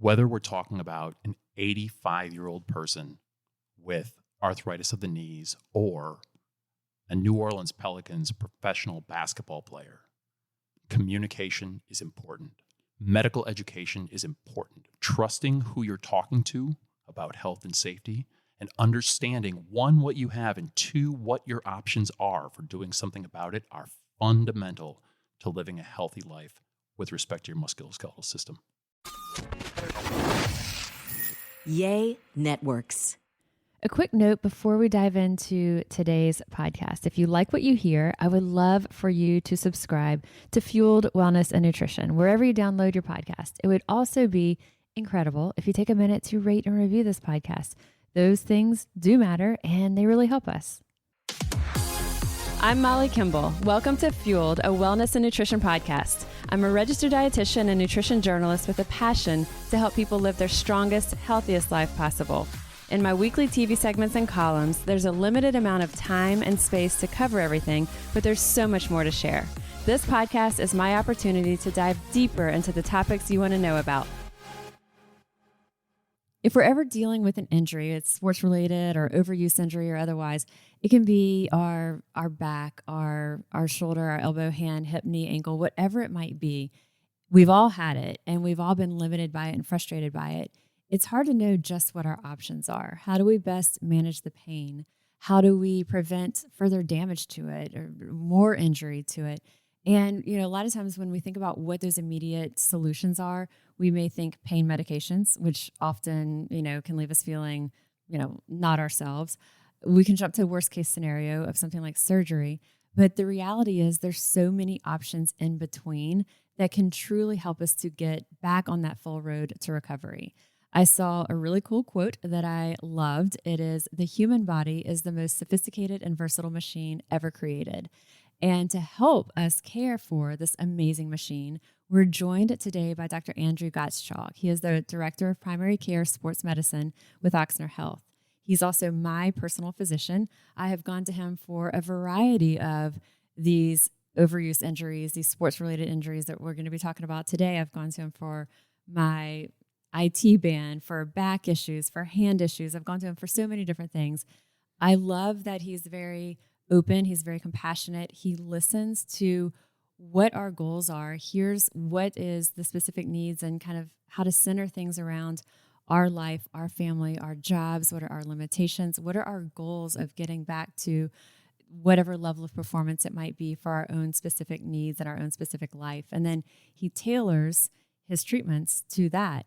Whether we're talking about an 85-year-old person with arthritis of the knees or a New Orleans Pelicans professional basketball player, communication is important. Medical education is important. Trusting who you're talking to about health and safety and understanding, one, what you have, and two, what your options are for doing something about it are fundamental to living a healthy life with respect to your musculoskeletal system. Yay Networks. A quick note before we dive into today's podcast. If you like what you hear, I would love for you to subscribe to Fueled Wellness and Nutrition, wherever you download your podcast. It would also be incredible if you take a minute to rate and review this podcast. Those things do matter, and they really help us. I'm Molly Kimball. Welcome to Fueled, a wellness and nutrition podcast. I'm a registered dietitian and nutrition journalist with a passion to help people live their strongest, healthiest life possible. In my weekly TV segments and columns, there's a limited amount of time and space to cover everything, but there's so much more to share. This podcast is my opportunity to dive deeper into the topics you want to know about. If we're ever dealing with an injury, it's sports related or overuse injury or otherwise, it can be our back, our shoulder, our elbow, hand, hip, knee, ankle, whatever it might be. We've all had it and we've all been limited by it and frustrated by it. It's hard to know just what our options are. How do we best manage the pain? How do we prevent further damage to it or more injury to it? And, a lot of times when we think about what those immediate solutions are, we may think pain medications, which often, can leave us feeling, not ourselves. We can jump to a worst case scenario of something like surgery. But the reality is there's so many options in between that can truly help us to get back on that full road to recovery. I saw a really cool quote that I loved. It is, "The human body is the most sophisticated and versatile machine ever created." And to help us care for this amazing machine, we're joined today by Dr. Andrew Gottschalk. He is the Director of Primary Care Sports Medicine with Ochsner Health. He's also my personal physician. I have gone to him for a variety of these overuse injuries, these sports-related injuries that we're going to be talking about today. I've gone to him for my IT band, for back issues, for hand issues. I've gone to him for so many different things. I love that he's very open. He's very compassionate. He listens to what our goals are. Here's what is the specific needs and kind of how to center things around our life, our family, our jobs. What are our limitations? What are our goals of getting back to whatever level of performance it might be for our own specific needs and our own specific life? And then he tailors his treatments to that.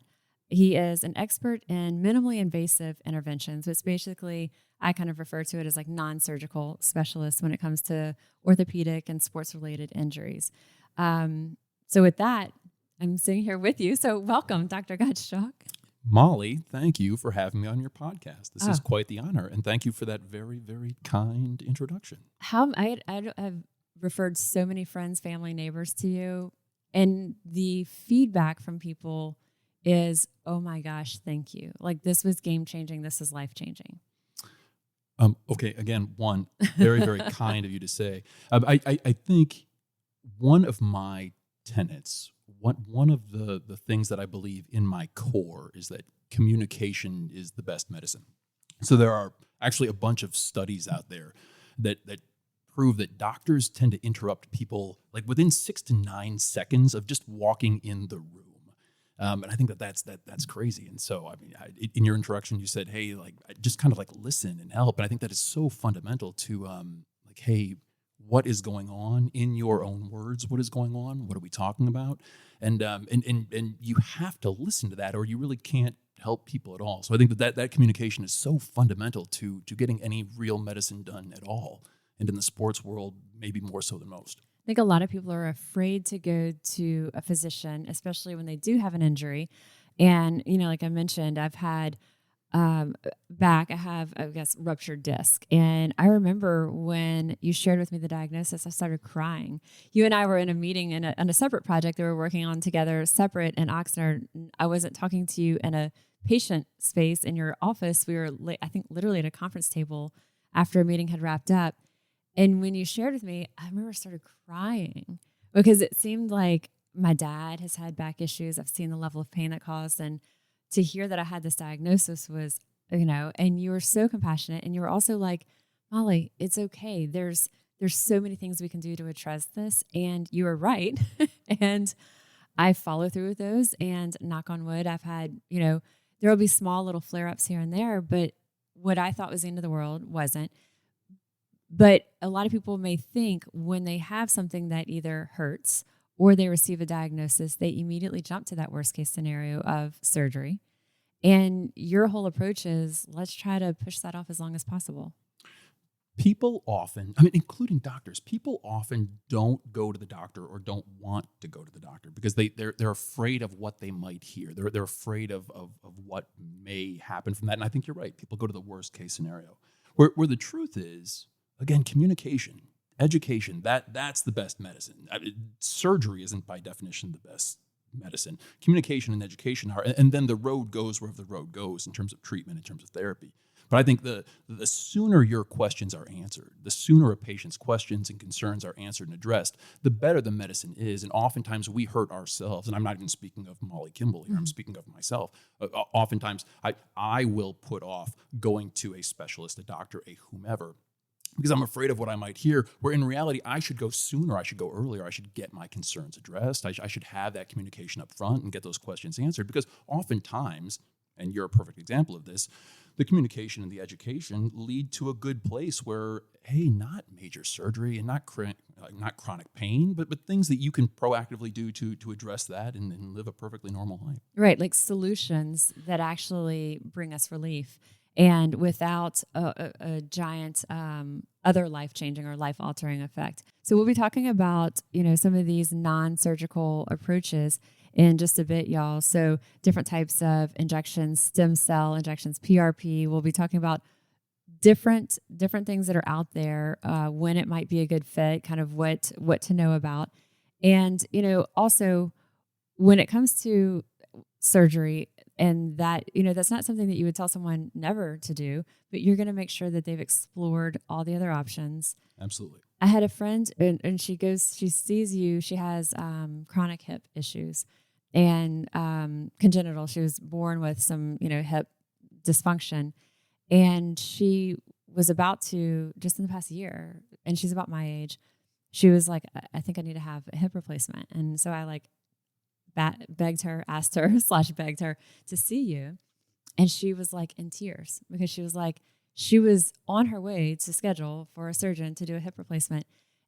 He is an expert in minimally invasive interventions, which basically I kind of refer to it as like non-surgical specialists when it comes to orthopedic and sports-related injuries. So with that, I'm sitting here with you. So welcome, Dr. Gottschalk. Molly, thank you for having me on your podcast. This is quite the honor, and thank you for that very, very kind introduction. I've referred so many friends, family, neighbors to you, and the feedback from people is, "Oh my gosh, thank you. Like, this was game-changing. This is life-changing." Okay, again, one, very, very kind of you to say. I think one of my tenets, one of the things that I believe in my core is that communication is the best medicine. So there are actually a bunch of studies out there that prove that doctors tend to interrupt people like within 6 to 9 seconds of just walking in the room. And I think that's crazy. And so, I mean, in your introduction, you said, "Hey, like, just kind of like listen and help." And I think that is so fundamental to, like, hey, what is going on in your own words? What is going on? What are we talking about? And you have to listen to that, or you really can't help people at all. So I think that communication is so fundamental to getting any real medicine done at all. And in the sports world, maybe more so than most. I think a lot of people are afraid to go to a physician, especially when they do have an injury. And, like I mentioned, I've had back, I have, I guess, ruptured disc. And I remember when you shared with me the diagnosis, I started crying. You and I were in a meeting on a separate project that we were working on together, separate in Ochsner. I wasn't talking to you in a patient space in your office. We were, I think, literally at a conference table after a meeting had wrapped up. And when you shared with me, I remember I started crying because it seemed like my dad has had back issues. I've seen the level of pain that caused. And to hear that I had this diagnosis was, and you were so compassionate, and you were also like, Molly, it's okay. There's so many things we can do to address this, and you were right. And I follow through with those, and knock on wood, I've had, there will be small little flare-ups here and there, but what I thought was the end of the world wasn't. But a lot of people may think when they have something that either hurts or they receive a diagnosis, they immediately jump to that worst case scenario of surgery. And your whole approach is, let's try to push that off as long as possible. People often, including doctors, people often don't go to the doctor or don't want to go to the doctor because they're afraid of what they might hear. They're afraid of what may happen from that. And I think you're right. People go to the worst case scenario. Where the truth is, again, communication, education, that's the best medicine. Surgery isn't by definition the best medicine. Communication and education are, and then the road goes wherever the road goes in terms of treatment, in terms of therapy. But I think the sooner your questions are answered, the sooner a patient's questions and concerns are answered and addressed, the better the medicine is. And oftentimes we hurt ourselves. And I'm not even speaking of Molly Kimball here. I'm speaking of myself. Oftentimes I will put off going to a specialist, a doctor, a whomever, because I'm afraid of what I might hear, where in reality, I should go sooner, I should go earlier, I should get my concerns addressed, I should have that communication up front and get those questions answered, because oftentimes, and you're a perfect example of this, the communication and the education lead to a good place where, hey, not major surgery and not chronic pain, but things that you can proactively do to address that and live a perfectly normal life. Right, like solutions that actually bring us relief. And without a giant other life-changing or life-altering effect. So we'll be talking about, some of these non-surgical approaches in just a bit, y'all. So different types of injections, stem cell injections, PRP. We'll be talking about different things that are out there, when it might be a good fit, kind of what to know about. And, also when it comes to surgery, and that, that's not something that you would tell someone never to do, but you're going to make sure that they've explored all the other options. Absolutely. I had a friend and she sees you, she has chronic hip issues and congenital. She was born with some, hip dysfunction. And she was about to, just in the past year, and she's about my age, she was like, I think I need to have a hip replacement. And so I begged her to see you. And she was like in tears because she was like, she was on her way to schedule for a surgeon to do a hip replacement.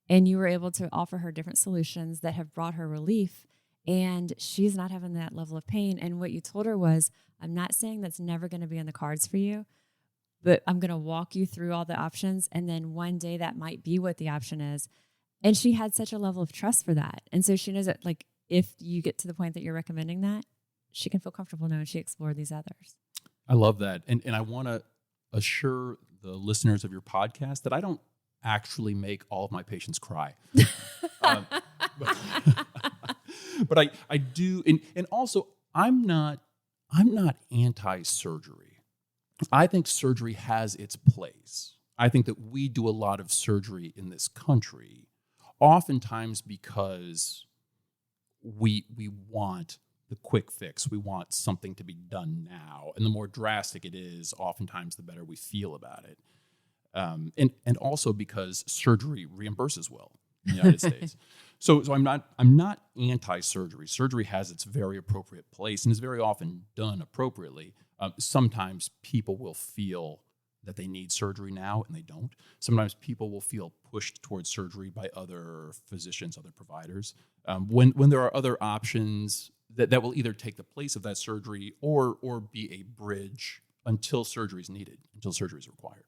And you were able to offer her different solutions that have brought her relief. And she's not having that level of pain. And what you told her was, I'm not saying that's never going to be in the cards for you, but I'm going to walk you through all the options. And then one day that might be what the option is. And she had such a level of trust for that. And so she knows that, like, if you get to the point that you're recommending that, she can feel comfortable knowing she explored these others. I love that. And I want to assure the listeners of your podcast that I don't actually make all of my patients cry. But I do. And also, I'm not anti-surgery. I think surgery has its place. I think that we do a lot of surgery in this country, oftentimes because we want the quick fix. We want something to be done now. And the more drastic it is, oftentimes the better we feel about it. And also because surgery reimburses well in the United States. So I'm not anti-surgery. Surgery has its very appropriate place and is very often done appropriately. Sometimes people will feel that they need surgery now and they don't. Sometimes people will feel pushed towards surgery by other physicians, other providers. When there are other options that will either take the place of that surgery or be a bridge until surgery is needed, until surgery is required.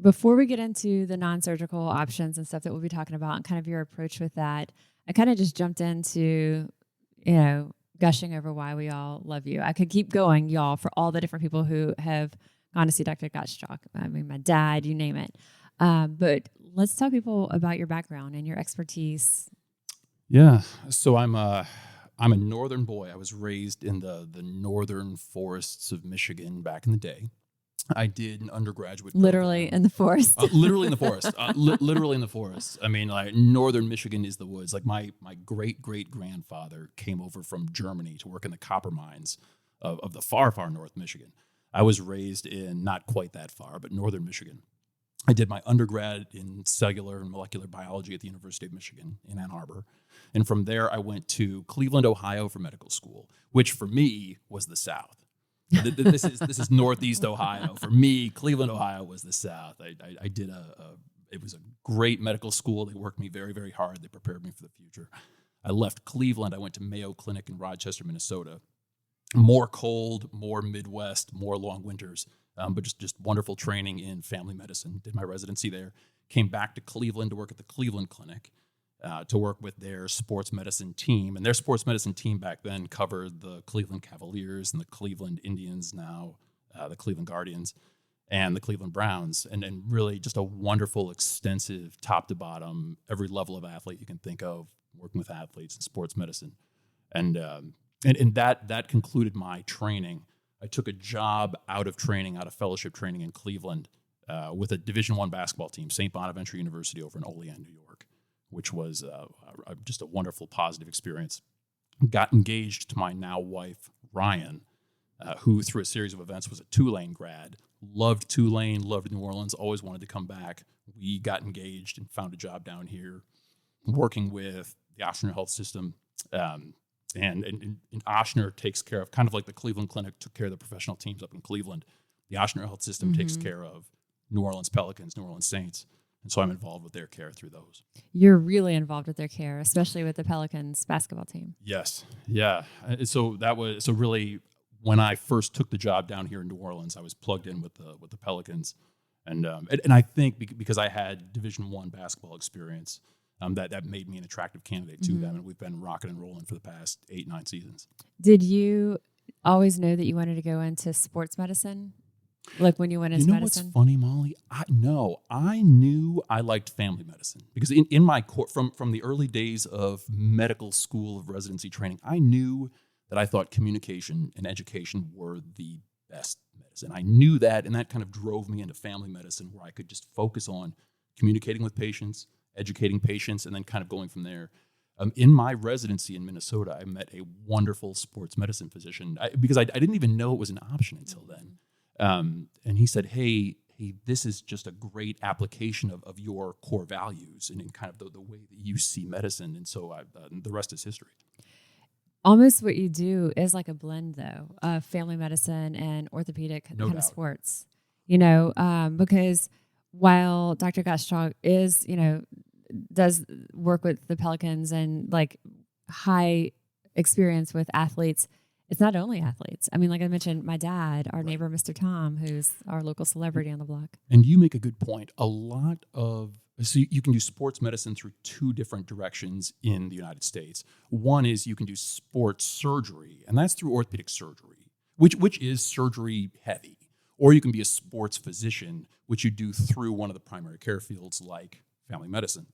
Before we get into the non-surgical options and stuff that we'll be talking about and kind of your approach with that, I kind of just jumped into, gushing over why we all love you. I could keep going, y'all, for all the different people who have gone to see Dr. Gottschalk. I mean, my dad, you name it. But let's tell people about your background and your expertise. Yeah. So I'm a northern boy. I was raised in the northern forests of Michigan back in the day. I did an undergraduate literally program. In the forest. Literally in the forest. Literally in the forest. I mean, like, northern Michigan is the woods. Like my great grandfather came over from Germany to work in the copper mines of the far, far north Michigan. I was raised in not quite that far, but northern Michigan. I did my undergrad in cellular and molecular biology at the University of Michigan in Ann Arbor. And from there, I went to Cleveland, Ohio for medical school, which for me was the South. This is Northeast Ohio. For me, Cleveland, Ohio was the South. I did it was a great medical school. They worked me very, very hard. They prepared me for the future. I left Cleveland. I went to Mayo Clinic in Rochester, Minnesota. More cold, more Midwest, more long winters, but just wonderful training in family medicine. Did my residency there. Came back to Cleveland to work at the Cleveland Clinic, to work with their sports medicine team. And their sports medicine team back then covered the Cleveland Cavaliers and the Cleveland Indians, now the Cleveland Guardians, and the Cleveland Browns. And really just a wonderful, extensive, top to bottom, every level of athlete you can think of, working with athletes in sports medicine. And that concluded my training. I took a job out of fellowship training in Cleveland with a Division I basketball team, St. Bonaventure University over in Olean, New York, which was just a wonderful, positive experience. Got engaged to my now wife, Ryan, who through a series of events was a Tulane grad. Loved Tulane, loved New Orleans, always wanted to come back. We got engaged and found a job down here working with the Ochsner Health System. And Ochsner takes care of, kind of like the Cleveland Clinic took care of the professional teams up in Cleveland. The Ochsner Health System takes care of New Orleans Pelicans, New Orleans Saints. And so I'm involved with their care through those. You're really involved with their care, especially with the Pelicans basketball team. Yes. Yeah. So really when I first took the job down here in New Orleans, I was plugged in with the Pelicans. And I think because I had Division I basketball experience, that made me an attractive candidate to them. And we've been rocking and rolling for the past 8-9 seasons. Did you always know that you wanted to go into sports medicine? Like when you went into medicine? What's funny, Molly? I knew I liked family medicine because in my from the early days of medical school of residency training, I knew that I thought communication and education were the best medicine. I knew that, and that kind of drove me into family medicine, where I could just focus on communicating with patients, educating patients, and then kind of going from there. In my residency in Minnesota, I met a wonderful sports medicine physician because I didn't even know it was an option until then. And he said, hey, this is just a great application of your core values and in kind of the way that you see medicine. And so the rest is history. Almost what you do is like a blend, though, of family medicine and orthopedic No of doubt. sports, because while Dr. Gottschalk is, does work with the Pelicans and like high experience with athletes, it's not only athletes. I mean, like I mentioned, my dad, our neighbor, Mr. Tom, who's our local celebrity on the block. And you make a good point. So you can do sports medicine through two different directions in the United States. One is you can do sports surgery, and that's through orthopedic surgery, which is surgery heavy. Or you can be a sports physician, which you do through one of the primary care fields like family medicine.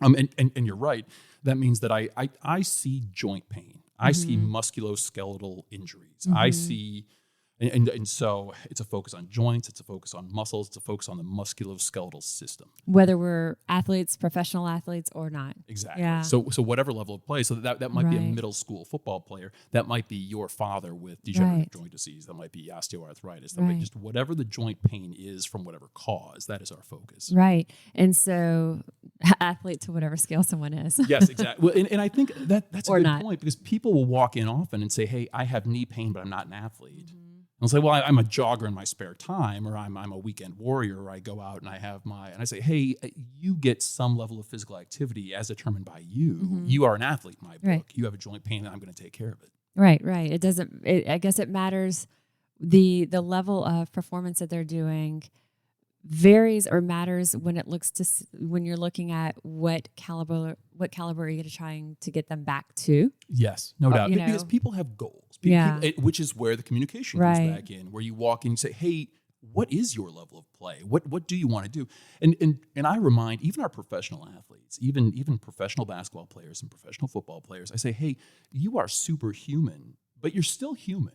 And you're right. That means that I see joint pain. I see musculoskeletal injuries. I see, and so it's a focus on joints. It's a focus on muscles. It's a focus on the musculoskeletal system. Whether we're athletes, professional athletes, or not. Exactly. Yeah. So whatever level of play. So that might be a middle school football player. That might be your father with degenerative joint disease. That might be osteoarthritis. That might just whatever the joint pain is from whatever cause. That is our focus. Right. And so athlete to whatever scale someone is. Yes, exactly. Well, and I think that's a Or good not. point because people will walk in often and say, hey, I have knee pain, but I'm not an athlete. And I'll say, well, I'm a jogger in my spare time, or I'm a weekend warrior, or I go out and and I say, hey, you get some level of physical activity as determined by you. You are an athlete in my book. Right. You have a joint pain, and I'm going to take care of it. Right. It doesn't, I guess it matters. The level of performance that they're doing varies or matters when you're looking at what caliber are you trying to get them back to. Yes, no doubt. Because people have goals, which is where the communication comes back in, where you walk in and say, hey, what is your level of play? What do you want to do? And I remind even our professional athletes, even professional basketball players and professional football players, I say, hey, you are superhuman, but you're still human.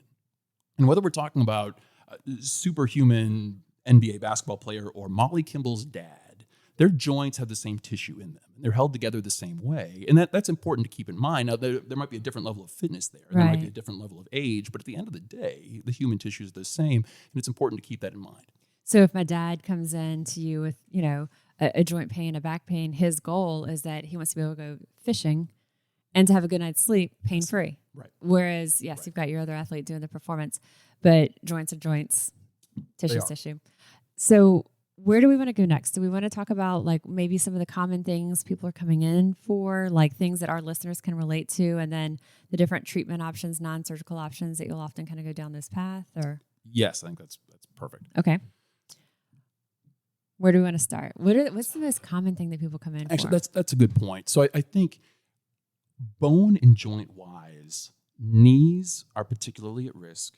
And whether we're talking about superhuman NBA basketball player or Molly Kimball's dad, their joints have the same tissue in them. They're held together the same way. And that's important to keep in mind. Now, there might be a different level of fitness there. There might be a different level of age. But at the end of the day, the human tissue is the same. And it's important to keep that in mind. So if my dad comes in to you with, a joint pain, a back pain, his goal is that he wants to be able to go fishing and to have a good night's sleep pain-free. Right. Whereas, yes, you've got your other athlete doing the performance, but joints are joints, tissue's tissue. So where do we want to go next? Do we want to talk about like maybe some of the common things people are coming in for, like things that our listeners can relate to, and then the different treatment options, non-surgical options that you'll often kind of go down this path? Or yes, I think that's perfect. Okay. Where do we want to start? What's the most common thing that people come in for? Actually, that's a good point. So I think bone and joint wise, knees are particularly at risk.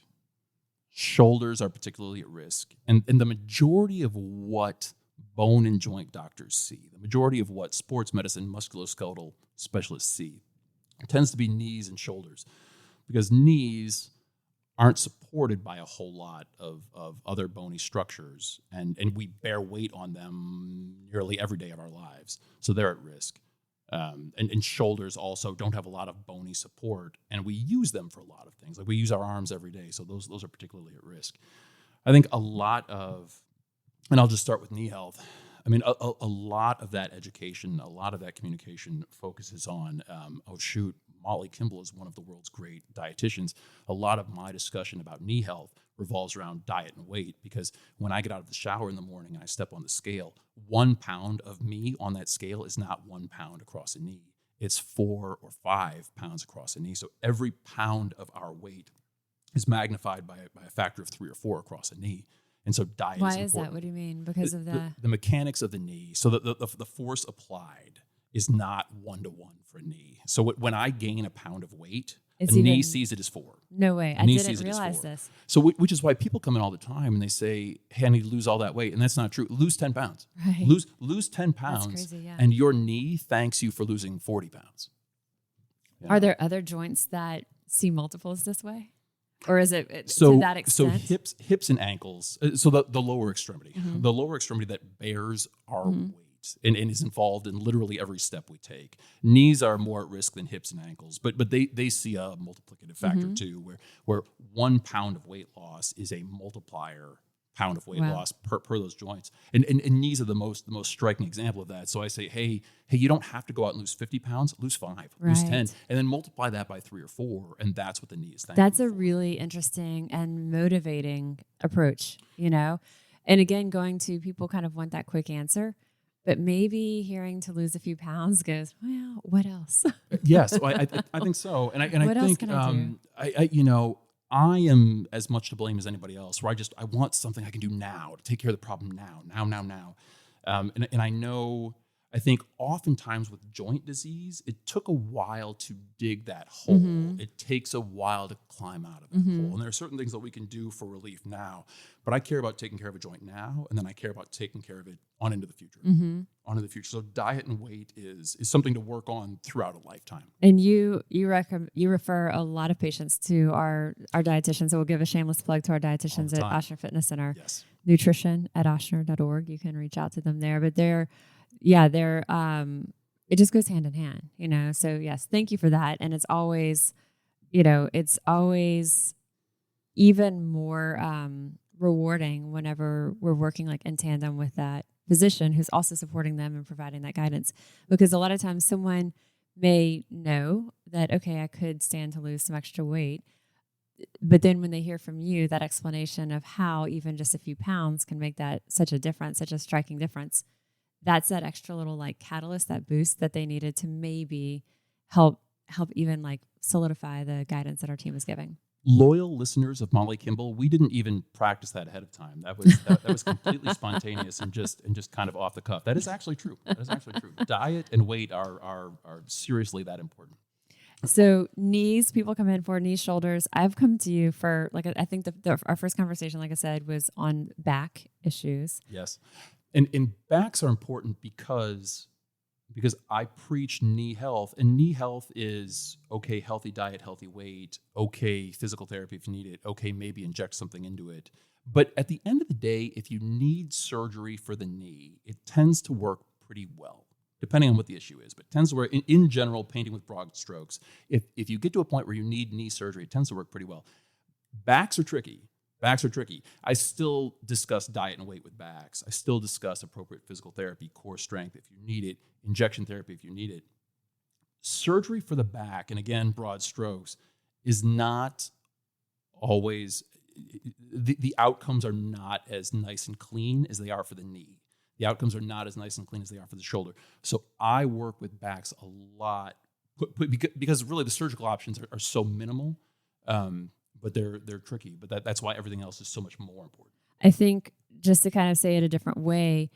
Shoulders are particularly at risk. And the majority of what bone and joint doctors see, the majority of what sports medicine musculoskeletal specialists see, tends to be knees and shoulders, because knees aren't supported by a whole lot of other bony structures, and we bear weight on them nearly every day of our lives. So they're at risk. And shoulders also don't have a lot of bony support, and we use them for a lot of things. Like we use our arms every day, so those are particularly at risk. I think a lot of, and I'll just start with knee health. I mean, a lot of that education, a lot of that communication focuses on, Molly Kimball is one of the world's great dietitians. A lot of my discussion about knee health revolves around diet and weight, because when I get out of the shower in the morning and I step on the scale, 1 pound of me on that scale is not 1 pound across a knee. It's 4 or 5 pounds across a knee. So every pound of our weight is magnified by a factor of 3 or 4 across a knee. And so diet is important. Why is that? What do you mean? Because of the mechanics of the knee. So the force applied is not 1-to-1 for a knee. So when I gain a pound of weight, a knee sees it as 4. No way. I didn't realize this. So which is why people come in all the time and they say, hey, I need to lose all that weight. And that's not true. Lose 10 pounds. Right. Lose 10 pounds. That's crazy, yeah. And your knee thanks you for losing 40 pounds. Are there other joints that see multiples this way? Or is it to that extent? So hips and ankles. So the lower extremity. Mm-hmm. The lower extremity that bears our weight. And is involved in literally every step we take. Knees are more at risk than hips and ankles, but they see a multiplicative factor too, where 1 pound of weight loss is a multiplier pound of weight loss per those joints. And knees are the most striking example of that. So I say, hey, you don't have to go out and lose 50 pounds, lose 5, lose 10, and then multiply that by 3 or 4, and that's what the knee is thanking That's a for. really interesting and motivating approach, And again, going to people kind of want that quick answer. But maybe hearing to lose a few pounds goes, well, what else? Yes, well, I think so. And I what else think can I do? I am as much to blame as anybody else. Where I want something I can do now to take care of the problem now. And I know. I think oftentimes with joint disease, it took a while to dig that hole. Mm-hmm. It takes a while to climb out of that hole. And there are certain things that we can do for relief now. But I care about taking care of a joint now, and then I care about taking care of it on into the future. Mm-hmm. On into the future. So diet and weight is something to work on throughout a lifetime. And you refer a lot of patients to our dietitians. So we'll give a shameless plug to our dietitians at Ochsner Fitness Center. Yes. Nutrition at Ochsner.org. You can reach out to them there. But they're it just goes hand in hand, So yes, thank you for that. And it's always, even more rewarding whenever we're working like in tandem with that physician who's also supporting them and providing that guidance. Because a lot of times someone may know that, okay, I could stand to lose some extra weight. But then when they hear from you that explanation of how even just a few pounds can make that such a difference, such a striking difference, that's that extra little like catalyst, that boost that they needed to maybe help even like solidify the guidance that our team is giving. Loyal listeners of Molly Kimball, we didn't even practice that ahead of time. That was completely spontaneous and just kind of off the cuff. That is actually true. Diet and weight are seriously that important. So knees, people come in for knees, shoulders. I've come to you for I think our first conversation, like I said, was on back issues. Yes. And backs are important because I preach knee health, and knee health is okay, healthy diet, healthy weight, okay, physical therapy if you need it, okay, maybe inject something into it. But at the end of the day, if you need surgery for the knee, it tends to work pretty well, depending on what the issue is, but tends to work in general, painting with broad strokes. If you get to a point where you need knee surgery, it tends to work pretty well. Backs are tricky. I still discuss diet and weight with backs. I still discuss appropriate physical therapy, core strength if you need it, injection therapy if you need it. Surgery for the back, and again, broad strokes, is not always, the outcomes are not as nice and clean as they are for the knee. The outcomes are not as nice and clean as they are for the shoulder. So I work with backs a lot because really the surgical options are so minimal, but they're tricky. But that's why everything else is so much more important. I think, just to kind of say it a different way,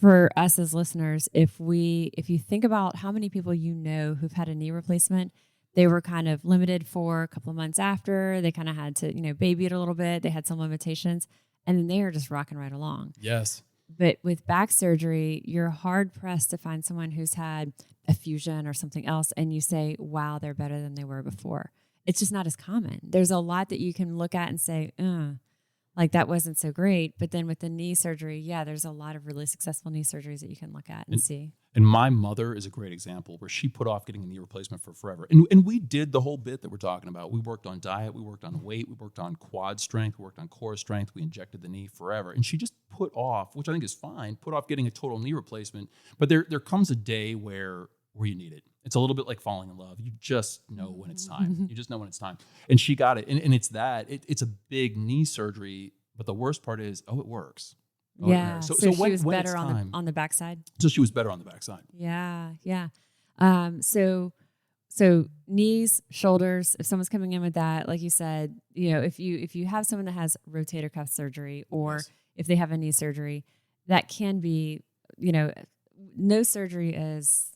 for us as listeners, if you think about how many people you know who've had a knee replacement, they were kind of limited for a couple of months after. They kind of had to, baby it a little bit. They had some limitations, and then they are just rocking right along. Yes. But with back surgery, you're hard pressed to find someone who's had a fusion or something else, and you say, wow, they're better than they were before. It's just not as common. There's a lot that you can look at and say, like that wasn't so great. But then with the knee surgery, yeah, there's a lot of really successful knee surgeries that you can look at and see. And my mother is a great example where she put off getting a knee replacement for forever. And we did the whole bit that we're talking about. We worked on diet, we worked on weight, we worked on quad strength, we worked on core strength, we injected the knee forever. And she just put off, which I think is fine, put off getting a total knee replacement. But there comes a day where you need it. It's a little bit like falling in love. You just know when it's time. You just know when it's time. And she got it. And it's that. It's a big knee surgery. But the worst part is, it works. Yeah. So she was when better on the backside. So she was better on the backside. Yeah. Yeah. So knees, shoulders, if someone's coming in with that, like you said, if you have someone that has rotator cuff surgery, or Yes. if they have a knee surgery, that can be, no surgery is,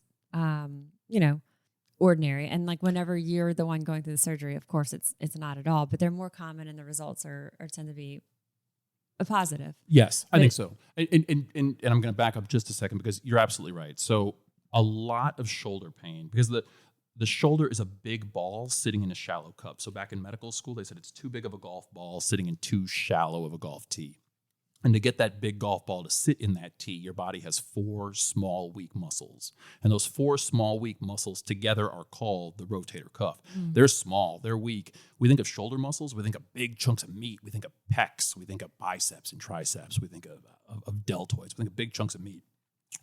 ordinary. And like whenever you're the one going through the surgery, of course it's not at all, but they're more common and the results are tend to be a positive. Yes, I think so. And I'm going to back up just a second because you're absolutely right. So a lot of shoulder pain, because the shoulder is a big ball sitting in a shallow cup. So back in medical school, they said it's too big of a golf ball sitting in too shallow of a golf tee. And to get that big golf ball to sit in that tee, your body has 4 small, weak muscles. And those 4 small, weak muscles together are called the rotator cuff. They're small, they're weak. We think of shoulder muscles, we think of big chunks of meat, we think of pecs, we think of biceps and triceps, we think of deltoids, we think of big chunks of meat.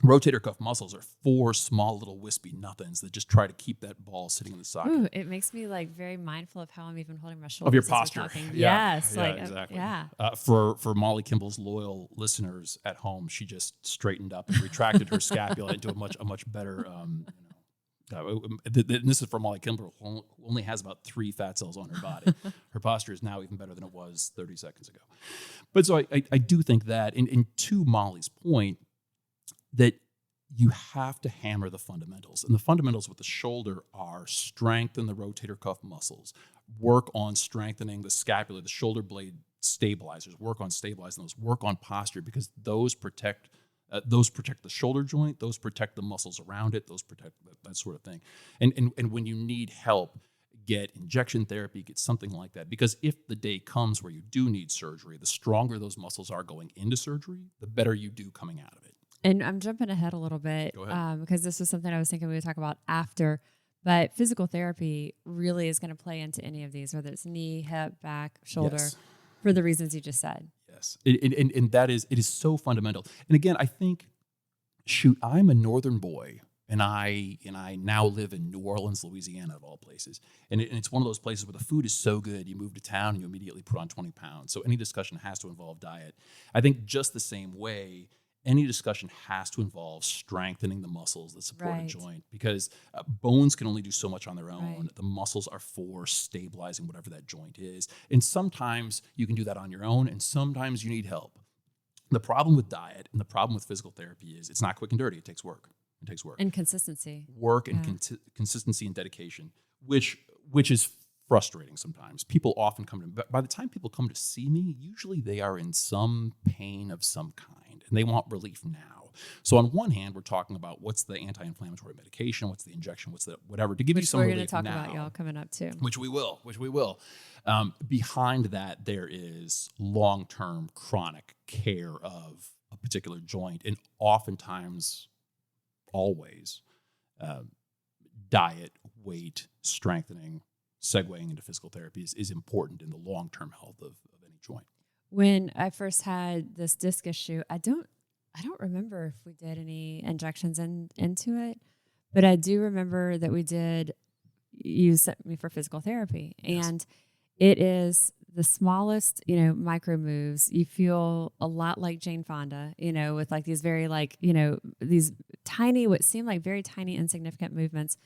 Rotator cuff muscles are 4 small little wispy nothings that just try to keep that ball sitting in the socket. Ooh, it makes me like very mindful of how I'm even holding my shoulders. Of your posture. Yes. Exactly. Yeah. For Molly Kimball's loyal listeners at home, she just straightened up and retracted her scapula into a much better, this is for Molly Kimball, who only has about 3 fat cells on her body. Her posture is now even better than it was 30 seconds ago. But so I do think that, and to Molly's point, that you have to hammer the fundamentals. And the fundamentals with the shoulder are strengthen the rotator cuff muscles, work on strengthening the scapula, the shoulder blade stabilizers, work on stabilizing those, work on posture, because those protect the shoulder joint, those protect the muscles around it, those protect that sort of thing. And when you need help, get injection therapy, get something like that. Because if the day comes where you do need surgery, the stronger those muscles are going into surgery, the better you do coming out of it. And I'm jumping ahead a little bit because this was something I was thinking we would talk about after. But physical therapy really is going to play into any of these, whether it's knee, hip, back, shoulder, for the reasons you just said. Yes, and that is, it is so fundamental. And again, I think, I'm a northern boy, and I now live in New Orleans, Louisiana, of all places. And it's one of those places where the food is so good, you move to town and you immediately put on 20 pounds. So any discussion has to involve diet. I think just the same way, any discussion has to involve strengthening the muscles that support a joint, because bones can only do so much on their own. Right. The muscles are for stabilizing whatever that joint is. And sometimes you can do that on your own, and sometimes you need help. The problem with diet and the problem with physical therapy is it's not quick and dirty. It takes work. And consistency. Work and consistency and dedication, which is frustrating sometimes. People often by the time people come to see me, usually they are in some pain of some kind and they want relief now. So on one hand, we're talking about what's the anti-inflammatory medication, what's the injection, what's the whatever, to give you some relief now. We're going to talk about y'all coming up too. Which we will. Behind that, there is long-term chronic care of a particular joint. And oftentimes always, diet, weight, strengthening, segueing into physical therapy is important in the long-term health of any joint. When I first had this disc issue, I don't remember if we did any injections into it, but I do remember that we did. You sent me for physical therapy, Yes. and it is the smallest, micro moves. You feel a lot like Jane Fonda, with like these very these tiny, what seem like very tiny, insignificant movements,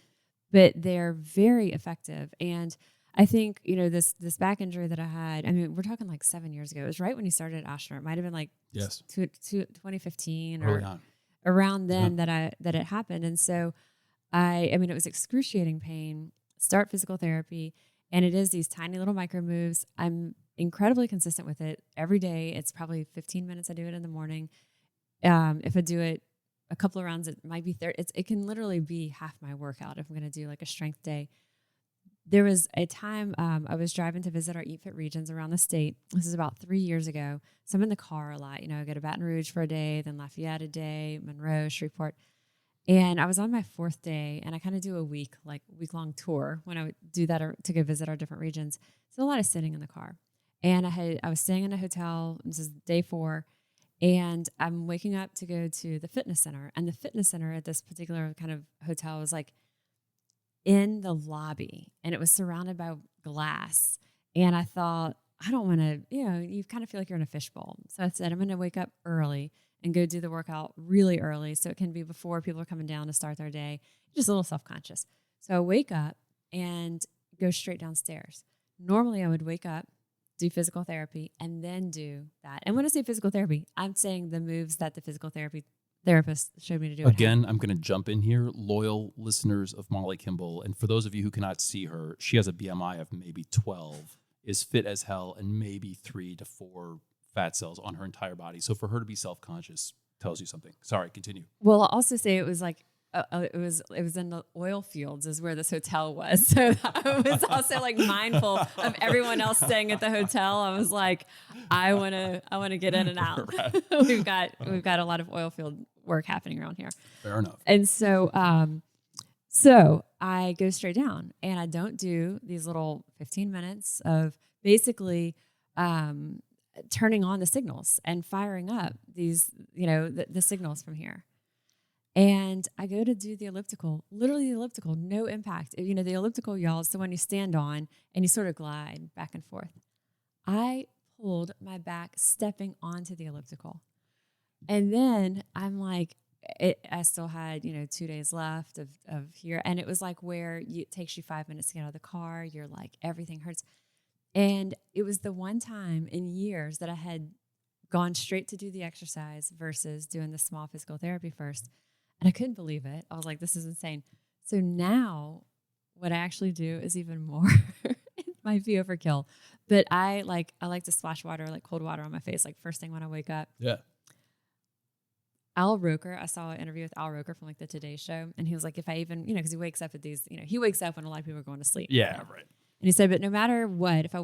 but they're very effective. And I think, this back injury that I had, I mean, we're talking like 7 years ago. It was right when you started at Oshner. It might have been like Yes. 2015 Early or on. around then that it happened. And so I mean, it was excruciating pain, start physical therapy, and it is these tiny little micro moves. I'm incredibly consistent with it every day. It's probably 15 minutes. I do it in the morning. If I do it a couple of rounds, it might be 30. It can literally be half my workout if I'm going to do like a strength day. There was a time I was driving to visit our Eat Fit regions around the state. This is about 3 years ago. So I'm in the car a lot. I go to Baton Rouge for a day, then Lafayette a day, Monroe, Shreveport. And I was on my 4th day, and I kind of do a week-long tour when I would do that to go visit our different regions. So a lot of sitting in the car. And I was staying in a hotel. This is day 4. And I'm waking up to go to the fitness center. And the fitness center at this particular kind of hotel was like in the lobby, and it was surrounded by glass. And I thought, I don't want to, you kind of feel like you're in a fishbowl. So I said, I'm going to wake up early and go do the workout really early so it can be before people are coming down to start their day. Just a little self-conscious. So I wake up and go straight downstairs. Normally I would wake up, do physical therapy, and then do that. And when I say physical therapy, I'm saying the moves that the physical therapist showed me to do. Again, I'm going to jump in here. Loyal listeners of Molly Kimball, and for those of you who cannot see her, she has a BMI of maybe 12, is fit as hell, and maybe 3 to 4 fat cells on her entire body. So for her to be self-conscious tells you something. Sorry, continue. Well, I'll also say it was like it was in the oil fields is where this hotel was. So I was also like mindful of everyone else staying at the hotel. I was like, I want to get in and out. Right. we've got a lot of oil field work happening around here. Fair enough. And so so I go straight down, and I don't do these little 15 minutes of basically turning on the signals and firing up these, the signals from here. And I go to do the elliptical, literally the elliptical, no impact. The elliptical, y'all, is the one you stand on and you sort of glide back and forth. I pulled my back stepping onto the elliptical. And then I'm like, I still had, 2 days left of here. And it was like where it takes you 5 minutes to get out of the car. You're like, everything hurts. And it was the one time in years that I had gone straight to do the exercise versus doing the small physical therapy first. And I couldn't believe it. I was like, this is insane. So now what I actually do is even more. It might be overkill. But I like to splash water, like cold water on my face, like first thing when I wake up. Yeah. Al Roker, I saw an interview with Al Roker from like the Today Show. And he was like, if I even, because he wakes up at these, he wakes up when a lot of people are going to sleep. Yeah, right. And he said, but no matter what, if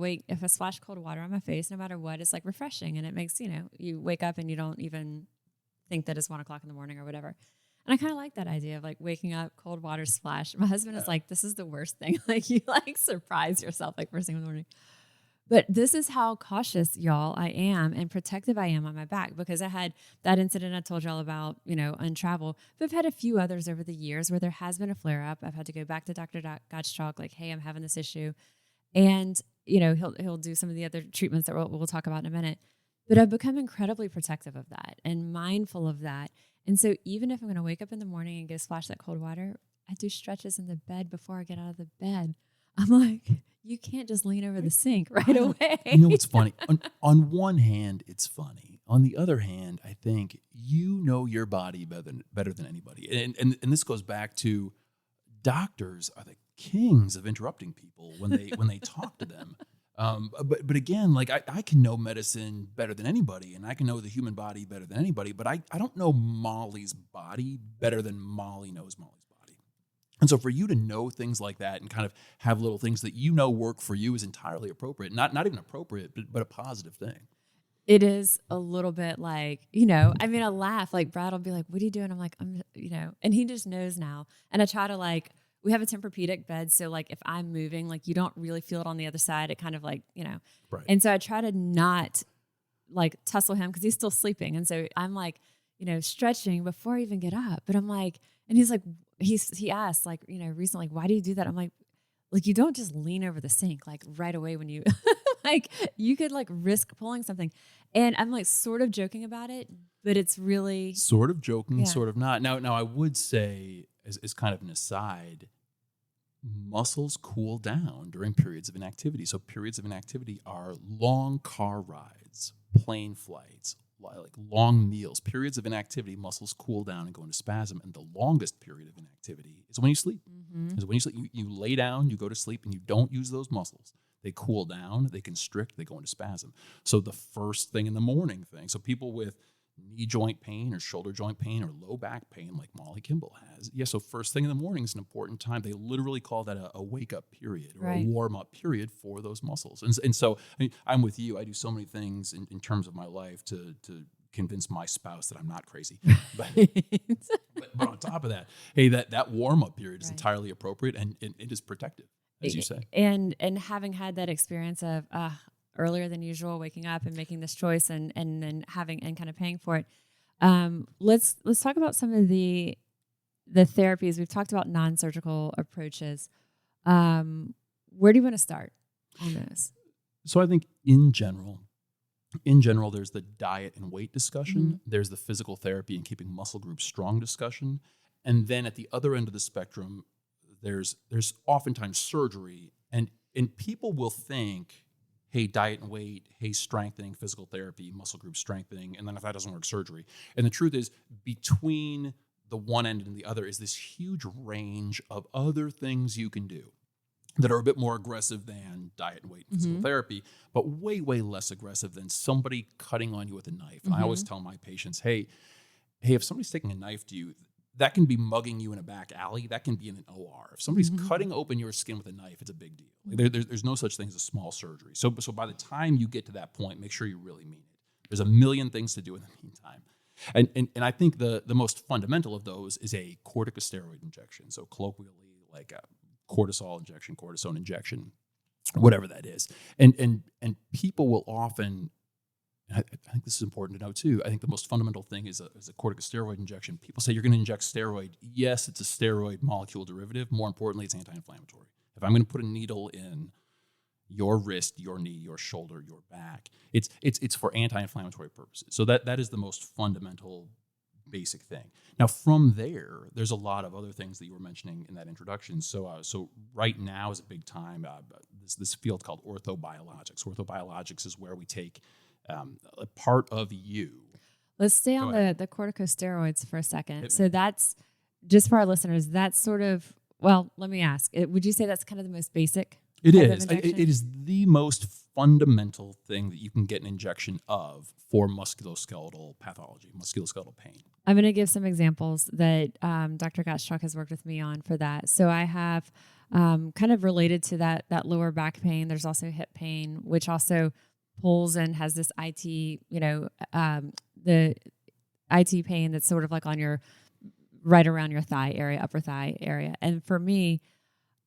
I splash cold water on my face, no matter what, it's like refreshing. And it makes, you wake up and you don't even think that it's 1 o'clock in the morning or whatever. And I kind of like that idea of like waking up, cold water splash. My husband is like, this is the worst thing. Like you like surprise yourself like first thing in the morning. But this is how cautious, y'all, I am and protective I am on my back, because I had that incident I told y'all about, on travel. But I've had a few others over the years where there has been a flare up. I've had to go back to Dr. Gottschalk, like, hey, I'm having this issue. And, he'll do some of the other treatments that we'll talk about in a minute. But I've become incredibly protective of that and mindful of that. And so even if I'm going to wake up in the morning and go splash that cold water, I do stretches in the bed before I get out of the bed. I'm like, you can't just lean over the sink right away. You know what's funny? On one hand, it's funny. On the other hand, I think you know your body better than anybody. And this goes back to doctors are the kings of interrupting people when they talk to them. But again, like I can know medicine better than anybody, and I can know the human body better than anybody, but I don't know Molly's body better than Molly knows Molly's body. And so for you to know things like that and kind of have little things that work for you is entirely appropriate. Not even appropriate, but a positive thing. It is a little bit like, I mean, I laugh. Like Brad will be like, "What are you doing?" I'm like, and he just knows now. And I try to we have a Tempur-Pedic bed. So like if I'm moving, like you don't really feel it on the other side. It kind of Right. And so I try to not like tussle him because he's still sleeping. And so I'm like, stretching before I even get up. But I'm like, and he's like, he asked like, recently, like, why do you do that? I'm like, you don't just lean over the sink like right away when you like you could like risk pulling something. And I'm like sort of joking about it, but it's really Sort of joking, Yeah. sort of not. Now I would say, as kind of an aside, muscles cool down during periods of inactivity. So periods of inactivity are long car rides, plane flights, like long meals. Periods of inactivity, muscles cool down and go into spasm. And the longest period of inactivity is when you sleep. Is when you sleep, you lay down, you go to sleep, and you don't use those muscles. They cool down, they constrict, they go into spasm. So the first thing in the morning thing. So people with knee joint pain or shoulder joint pain or low back pain, like Molly Kimball has. Yeah, so first thing in the morning is an important time. They literally call that a wake-up period or Right. a warm-up period for those muscles. And so I'm with you. I do so many things in terms of my life to convince my spouse that I'm not crazy. But, but on top of that, hey, that warm-up period is Right. entirely appropriate and it is protective, as you say. And having had that experience of earlier than usual waking up and making this choice and then having and kind of paying for it, let's talk about some of the therapies. We've talked about non-surgical approaches. Where do you want to start on those? So I think in general, there's the diet and weight discussion. Mm-hmm. There's the physical therapy and keeping muscle groups strong discussion. And then at the other end of the spectrum, there's oftentimes surgery. And people will think, hey, diet and weight, hey, strengthening, physical therapy, muscle group strengthening, and then if that doesn't work, surgery. And the truth is, between the one end and the other is this huge range of other things you can do that are a bit more aggressive than diet and weight and physical therapy, but way, way less aggressive than somebody cutting on you with a knife. I always tell my patients, hey, if somebody's taking a knife to you, that can be mugging you in a back alley. That can be in an OR. If somebody's cutting open your skin with a knife, it's a big deal. There's no such thing as a small surgery. So by the time you get to that point, make sure you really mean it. There's a million things to do in the meantime. And I think the most fundamental of those is a corticosteroid injection. So colloquially, like a cortisol injection, cortisone injection, whatever that is. And people will often, I think this is important to know too, I think the most fundamental thing is a corticosteroid injection. People say you're going to inject steroid. Yes, it's a steroid molecule derivative. More importantly, it's anti-inflammatory. If I'm going to put a needle in your wrist, your knee, your shoulder, your back, it's for anti-inflammatory purposes. So that is the most fundamental basic thing. Now, from there, there's a lot of other things that you were mentioning in that introduction. So right now is a big time. This field called orthobiologics. Orthobiologics is where we take a part of you. Let's stay on the corticosteroids for a second. So that's just for our listeners. That's sort of, well, let me ask. Would you say that's kind of the most basic? It is. It is the most fundamental thing that you can get an injection of for musculoskeletal pathology, musculoskeletal pain. I'm going to give some examples that Dr. Gottschalk has worked with me on for that. So I have kind of related to that lower back pain. There's also hip pain, which also pulls and has this IT, the IT pain that's sort of like on your right around your thigh area, upper thigh area. And for me,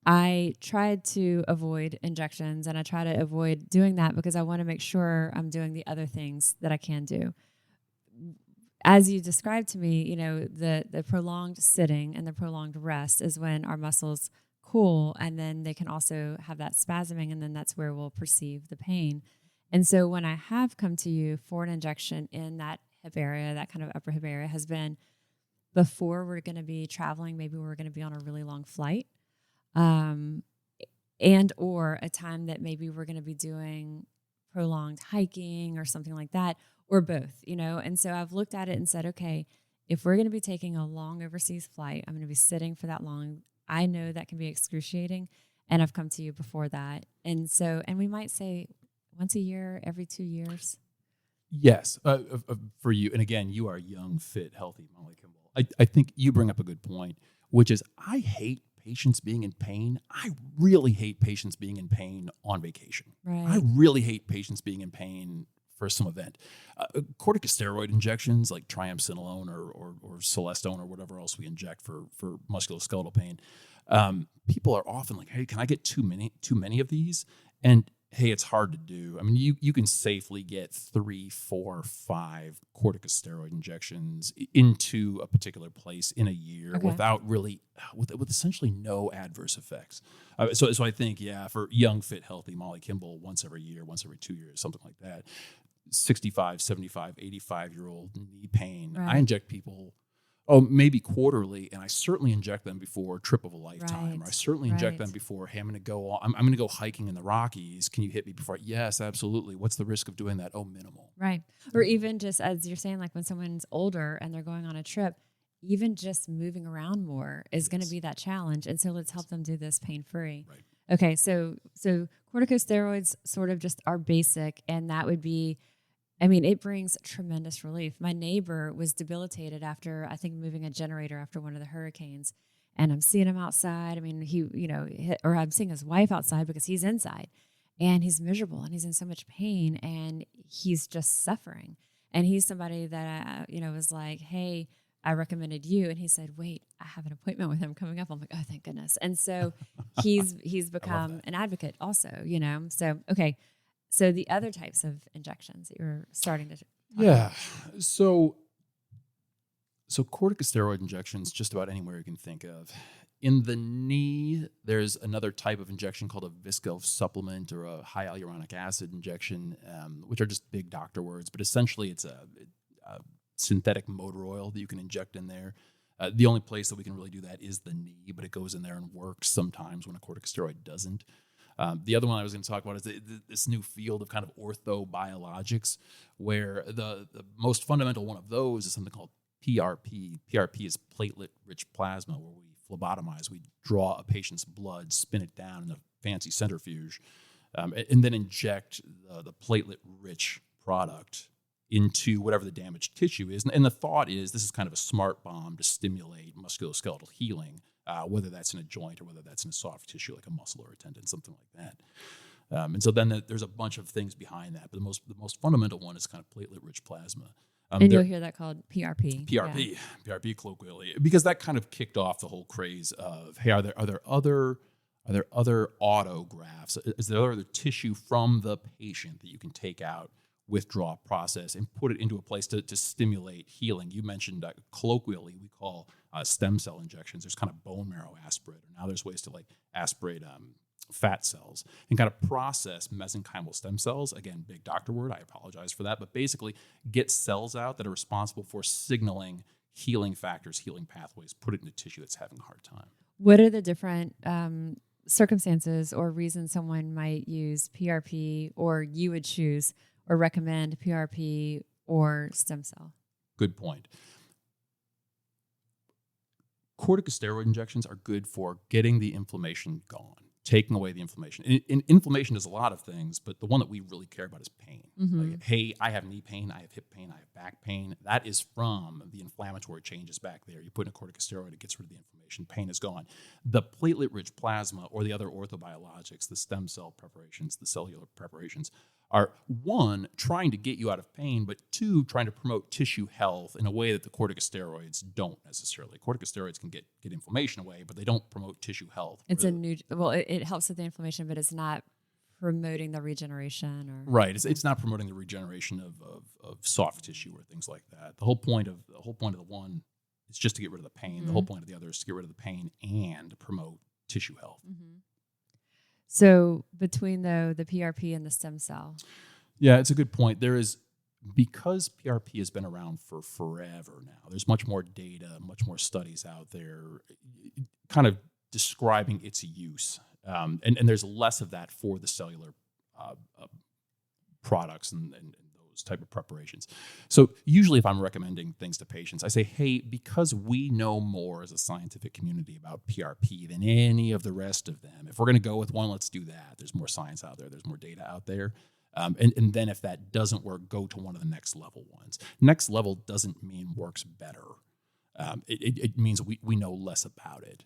I tried to avoid injections and I try to avoid doing that because I want to make sure I'm doing the other things that I can do. As you described to me, the prolonged sitting and the prolonged rest is when our muscles cool, and then they can also have that spasming, and then that's where we'll perceive the pain. And so when I have come to you for an injection in that hip area, that kind of upper hip area, has been before we're going to be traveling, maybe we're going to be on a really long flight, and or a time that maybe we're going to be doing prolonged hiking or something like that, or both, And so I've looked at it and said, okay, if we're going to be taking a long overseas flight, I'm going to be sitting for that long. I know that can be excruciating, and I've come to you before that. And so, and we might say once a year, every 2 years. Yes, for you. And again, you are young, fit, healthy, Molly Kimball. I think you bring up a good point, which is I hate patients being in pain. I really hate patients being in pain on vacation. Right. I really hate patients being in pain for some event. Corticosteroid injections like triamcinolone or Celestone or whatever else we inject for musculoskeletal pain. People are often like, hey, can I get too many of these? And hey, it's hard to do. I mean, you can safely get 3, 4, 5 corticosteroid injections into a particular place in a year without really, with essentially no adverse effects. So I think, for young, fit, healthy Molly Kimball, once every year, once every 2 years, something like that. 65, 75, 85-year-old knee pain. Right. I inject people maybe quarterly, and I certainly inject them before trip of a lifetime. Right. Or I certainly inject them before, hey, I'm going to go hiking in the Rockies. Can you hit me before? Yes, absolutely. What's the risk of doing that? Oh, minimal. Right. Or even just as you're saying, like when someone's older and they're going on a trip, even just moving around more is going to be that challenge. And so let's help them do this pain-free. Right. Okay. So corticosteroids sort of just are basic, and that would be, I mean, it brings tremendous relief. My neighbor was debilitated after, I think, moving a generator after one of the hurricanes. And I'm seeing him outside. I mean, I'm seeing his wife outside because he's inside. And he's miserable and he's in so much pain and he's just suffering. And he's somebody that, was like, hey, I recommended you. And he said, wait, I have an appointment with him coming up. I'm like, oh, thank goodness. And so he's become an advocate also, So, okay. So the other types of injections that you're starting to talk about. So corticosteroid injections, just about anywhere you can think of. In the knee, there's another type of injection called a visco supplement or a high hyaluronic acid injection, which are just big doctor words. But essentially, it's a synthetic motor oil that you can inject in there. The only place that we can really do that is the knee, but it goes in there and works sometimes when a corticosteroid doesn't. The other one I was going to talk about is this new field of kind of orthobiologics, where the most fundamental one of those is something called PRP. PRP is platelet-rich plasma, where we phlebotomize. We draw a patient's blood, spin it down in a fancy centrifuge, and then inject the platelet-rich product into whatever the damaged tissue is. And the thought is this is kind of a smart bomb to stimulate musculoskeletal healing, whether that's in a joint or whether that's in a soft tissue like a muscle or a tendon, something like that. And so then there's a bunch of things behind that. But the most fundamental one is kind of platelet-rich plasma. And you'll hear that called PRP. PRP colloquially, because that kind of kicked off the whole craze of, hey, are there other autografts? Is there other tissue from the patient that you can take out, withdraw, process, and put it into a place to stimulate healing? You mentioned colloquially we call stem cell injections. There's kind of bone marrow aspirate. Now there's ways to like aspirate fat cells and kind of process mesenchymal stem cells. Again, big doctor word. I apologize for that. But basically get cells out that are responsible for signaling healing factors, healing pathways, put it into tissue that's having a hard time. What are the different circumstances or reasons someone might use PRP, or you would choose or recommend PRP or stem cell? Good point. Corticosteroid injections are good for getting the inflammation gone, taking away the inflammation. And inflammation does a lot of things, but the one that we really care about is pain. Mm-hmm. Like, hey, I have knee pain, I have hip pain, I have back pain. That is from the inflammatory changes back there. You put in a corticosteroid, it gets rid of the inflammation, pain is gone. The platelet-rich plasma or the other orthobiologics, the stem cell preparations, the cellular preparations, are one, trying to get you out of pain, but two, trying to promote tissue health in a way that the corticosteroids don't necessarily. Corticosteroids can get inflammation away, but they don't promote tissue health. It's it helps with the inflammation, but it's not promoting the regeneration or right. It's not promoting the regeneration of soft tissue or things like that. The whole point of the one is just to get rid of the pain. Mm-hmm. The whole point of the other is to get rid of the pain and promote tissue health. Mm-hmm. So between the PRP and the stem cell. Yeah, it's a good point. Because PRP has been around for forever now, there's much more data, much more studies out there kind of describing its use. And there's less of that for the cellular products and those type of preparations. So usually if I'm recommending things to patients, I say, hey, because we know more as a scientific community about PRP than any of the rest of them, if we're going to go with one, let's do that. There's more science out there. There's more data out there. And then if that doesn't work, go to one of the next level ones. Next level doesn't mean works better. It means we know less about it.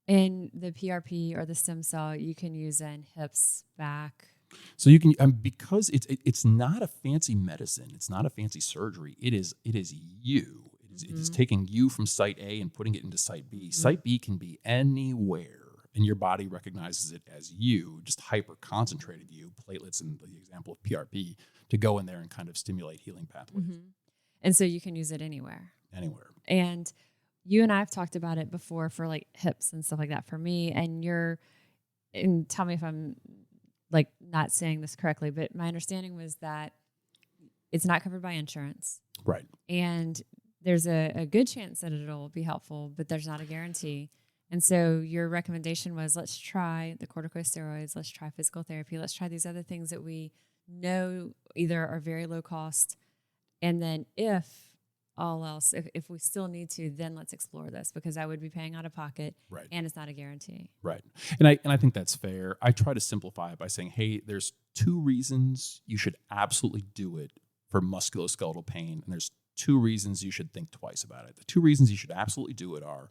And the PRP or the stem cell, you can use in hips, back. So you can because it's not a fancy medicine, it's not a fancy surgery. It is you. It is taking you from site A and putting it into site B. Site B can be anywhere, and your body recognizes it as you, just hyper concentrated you, platelets in the example of PRP, to go in there and kind of stimulate healing pathways. And so you can use it anywhere. Anywhere. And you and I have talked about it before for like hips and stuff like that for me. And tell me if I'm like not saying this correctly, but my understanding was that it's not covered by insurance. Right. And there's a good chance that it'll be helpful, but there's not a guarantee. And so your recommendation was, let's try the corticosteroids, let's try physical therapy, let's try these other things that we know either are very low cost. And then if all else, if we still need to, then let's explore this, because I would be paying out of pocket, right, and it's not a guarantee. Right. And I think that's fair. I try to simplify it by saying, hey, there's 2 reasons you should absolutely do it for musculoskeletal pain, and there's 2 reasons you should think twice about it. The 2 reasons you should absolutely do it are,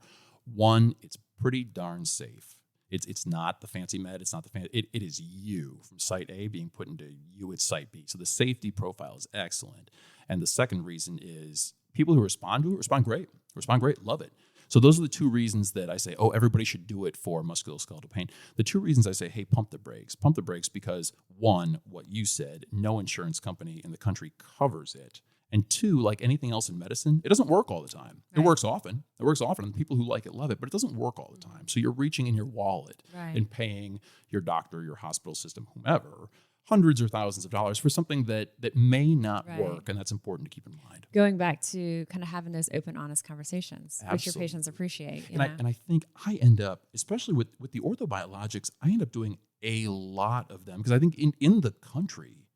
1, it's pretty darn safe. It's not the fancy med. It's not the fancy. It is you from site A being put into you at site B. So the safety profile is excellent. And the second reason is people who respond to it respond great, love it. So those are the 2 reasons that I say, oh, everybody should do it for musculoskeletal pain. The 2 reasons I say, hey, pump the brakes because 1, what you said, no insurance company in the country covers it. And 2, like anything else in medicine, it doesn't work all the time. Right. It works often, and people who like it love it, but it doesn't work all the time. So you're reaching in your wallet and paying your doctor, your hospital system, whomever, hundreds or thousands of dollars for something that may not work, and that's important to keep in mind. Going back to kind of having those open, honest conversations, which your patients appreciate. And I think I end up, especially with the orthobiologics, I end up doing a lot of them, because I think in the country,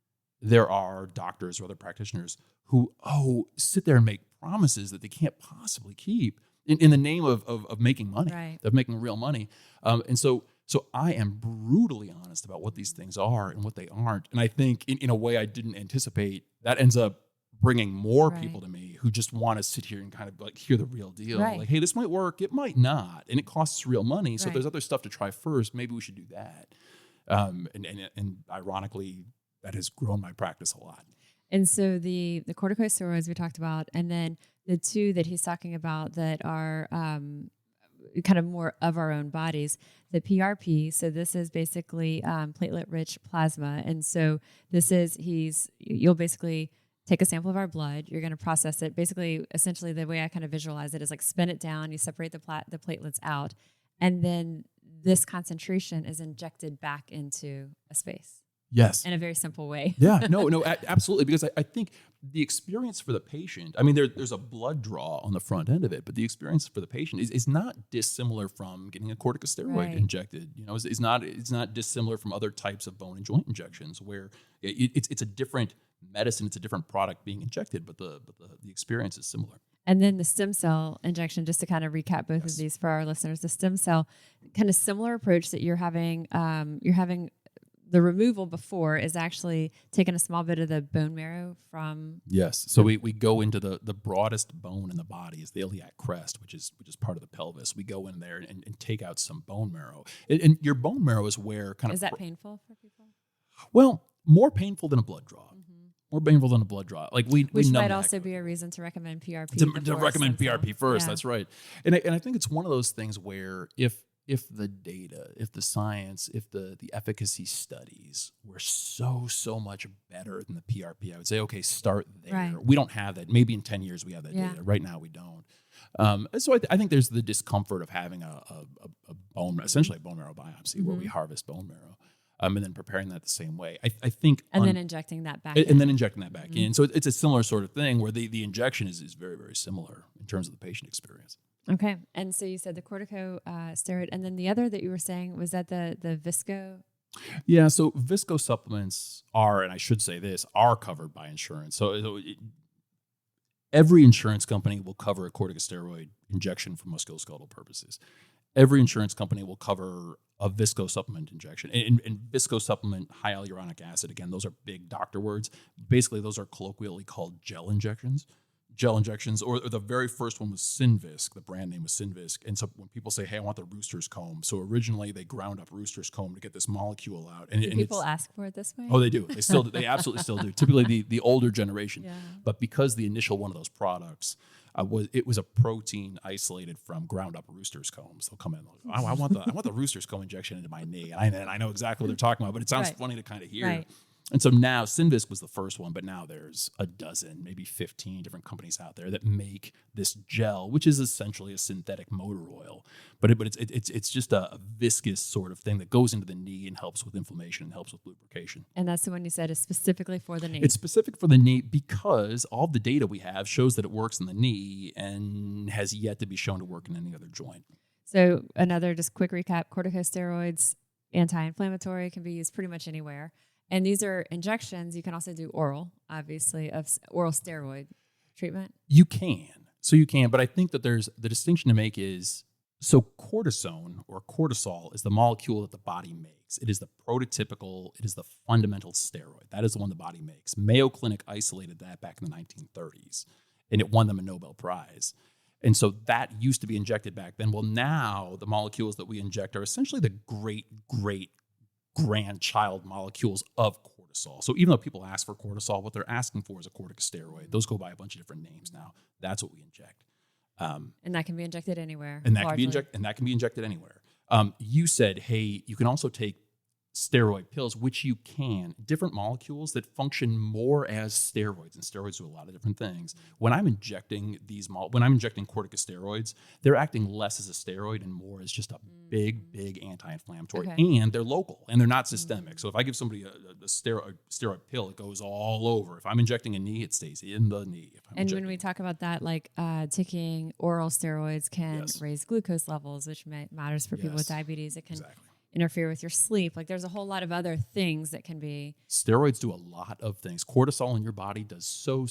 there are doctors or other practitioners who sit there and make promises that they can't possibly keep in the name of making money, of making real money. And so I am brutally honest about what these things are and what they aren't. And I think in a way I didn't anticipate, that ends up bringing more people to me who just want to sit here and kind of like hear the real deal. Like, hey, this might work, it might not, and it costs real money. So if there's other stuff to try first, maybe we should do that. And ironically, that has grown my practice a lot. And so the corticosteroids we talked about, and then the 2 that he's talking about that are kind of more of our own bodies, the PRP. So this is basically platelet-rich plasma. And so this is, you'll basically take a sample of our blood, you're going to process it. Basically, essentially the way I kind of visualize it is like spin it down, you separate the platelets out, and then this concentration is injected back into a space. Yes. In a very simple way. Yeah, no, absolutely. Because I think the experience for the patient, I mean, there's a blood draw on the front end of it, but the experience for the patient is not dissimilar from getting a corticosteroid injected. You know, it's not dissimilar from other types of bone and joint injections, where it's a different medicine, it's a different product being injected, but the experience is similar. And then the stem cell injection, just to kind of recap both of these for our listeners, the stem cell, kind of similar approach that you're having the removal before is actually taking a small bit of the bone marrow from. Yes. So we go into the broadest bone in the body is the iliac crest, which is part of the pelvis. We go in there and take out some bone marrow. And your bone marrow is where kind of. Is that painful for people? Well, more painful than a blood draw. More painful than a blood draw. Like which might also be a reason to recommend PRP. To recommend PRP first. Yeah. That's right. And I think it's one of those things where if the data, if the science, if the efficacy studies were so much better than the PRP, I would say, okay, start there. Right. We don't have that. Maybe in 10 years we have that data. Right now we don't. So I think there's the discomfort of having a bone, essentially a bone marrow biopsy where we harvest bone marrow. And then preparing that the same way. I think, then injecting that back in. And then injecting that back in. So it's a similar sort of thing where the injection is very, very similar in terms of the patient experience. Okay. And so you said the corticosteroid, and then the other that you were saying was that the visco. Yeah. So visco supplements are, and I should say this, are covered by insurance. So every insurance company will cover a corticosteroid injection for musculoskeletal purposes. Every insurance company will cover a visco supplement injection. And visco supplement, high hyaluronic acid, again, those are big doctor words. Basically, those are colloquially called gel injections. gel injections, or the very first one was Synvisc. The brand name was Synvisc. And so when people say, hey, I want the rooster's comb. So originally they ground up rooster's comb to get this molecule out. And, Do people ask for it this way? Oh, they do. They absolutely still do. Typically the older generation. Yeah. But because the initial one of those products was a protein isolated from ground up rooster's combs. They'll come in, I want the rooster's comb injection into my knee. And I know exactly what they're talking about, but it sounds funny to kind of hear. Right. And so now Synvisc was the first one, but now there's a dozen, maybe 15 different companies out there that make this gel, which is essentially a synthetic motor oil. But it's just a viscous sort of thing that goes into the knee and helps with inflammation and helps with lubrication. And that's the one you said is specifically for the knee. It's specific for the knee because all the data we have shows that it works in the knee and has yet to be shown to work in any other joint. So another just quick recap, corticosteroids, anti-inflammatory, can be used pretty much anywhere. And these are injections. You can also do oral, obviously, of oral steroid treatment. You can. So you can, but I think that there's the distinction to make is, so cortisone or cortisol is the molecule that the body makes. It is the prototypical, it is the fundamental steroid. That is the one the body makes. Mayo Clinic isolated that back in the 1930s, and it won them a Nobel Prize. And so that used to be injected back then. Well, now the molecules that we inject are essentially the great grandchild molecules of cortisol. So even though people ask for cortisol, what they're asking for is a corticosteroid. Those go by a bunch of different names now. That's what we inject. And that can be injected anywhere. And that can be injected anywhere. You said, hey, you can also take steroid pills, which you can, different molecules that function more as steroids, and steroids do a lot of different things. When I'm injecting corticosteroids, they're acting less as a steroid and more as just a big anti-inflammatory. Okay. And they're local and they're not systemic. So if I give somebody a steroid pill, it goes all over. If I'm injecting a knee, it stays in the knee. And when we talk about that, like taking oral steroids can raise glucose levels, which matters for people with diabetes. It can interfere with your sleep. Like there's a whole lot of other things that can be. Steroids do a lot of things. Cortisol in your body does so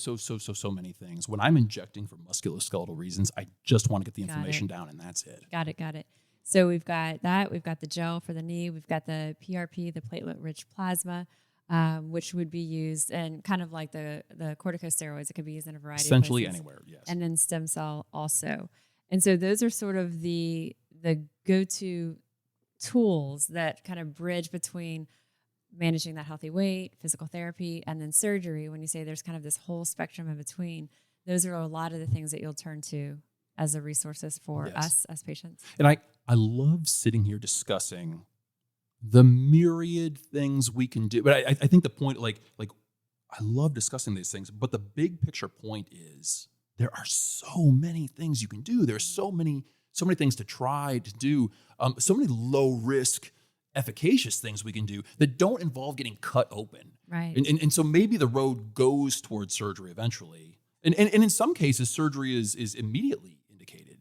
many things. When I'm injecting for musculoskeletal reasons, I just want to get the inflammation down, and that's it. Got it. So we've got that. We've got the gel for the knee. We've got the PRP, the platelet-rich plasma, which would be used, and kind of like the corticosteroids, it could be used in a variety of places. Essentially anywhere, yes. And then stem cell also. And so those are sort of the go-to tools that kind of bridge between managing that healthy weight, physical therapy, and then surgery. When you say there's kind of this whole spectrum in between, those are a lot of the things that you'll turn to as the resources for us as patients. And I love sitting here discussing the myriad things we can do. But I think the point, like I love discussing these things, but the big picture point is there are so many things you can do. There's so many things to try to do, so many low risk, efficacious things we can do that don't involve getting cut open. Right. And so maybe the road goes towards surgery eventually. And in some cases, surgery is immediately indicated.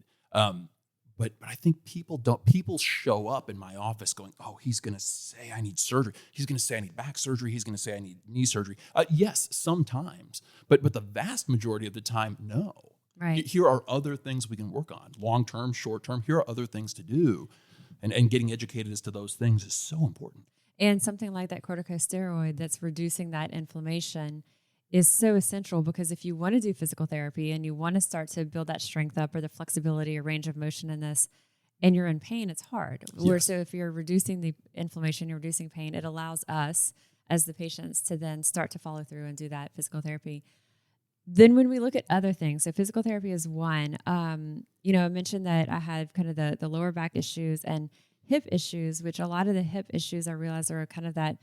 But I think people show up in my office going, oh, he's going to say I need surgery. He's going to say I need back surgery. He's going to say I need knee surgery. Yes, sometimes. But the vast majority of the time, no. Right. Here are other things we can work on, long-term, short-term. Here are other things to do. And getting educated as to those things is so important. And something like that corticosteroid that's reducing that inflammation is so essential, because if you want to do physical therapy and you want to start to build that strength up or the flexibility or range of motion in this, and you're in pain, it's hard. Yes. So if you're reducing the inflammation, you're reducing pain, it allows us as the patients to then start to follow through and do that physical therapy. Then when we look at other things, so physical therapy is one. I mentioned that I had kind of the lower back issues and hip issues, which a lot of the hip issues I realize are kind of that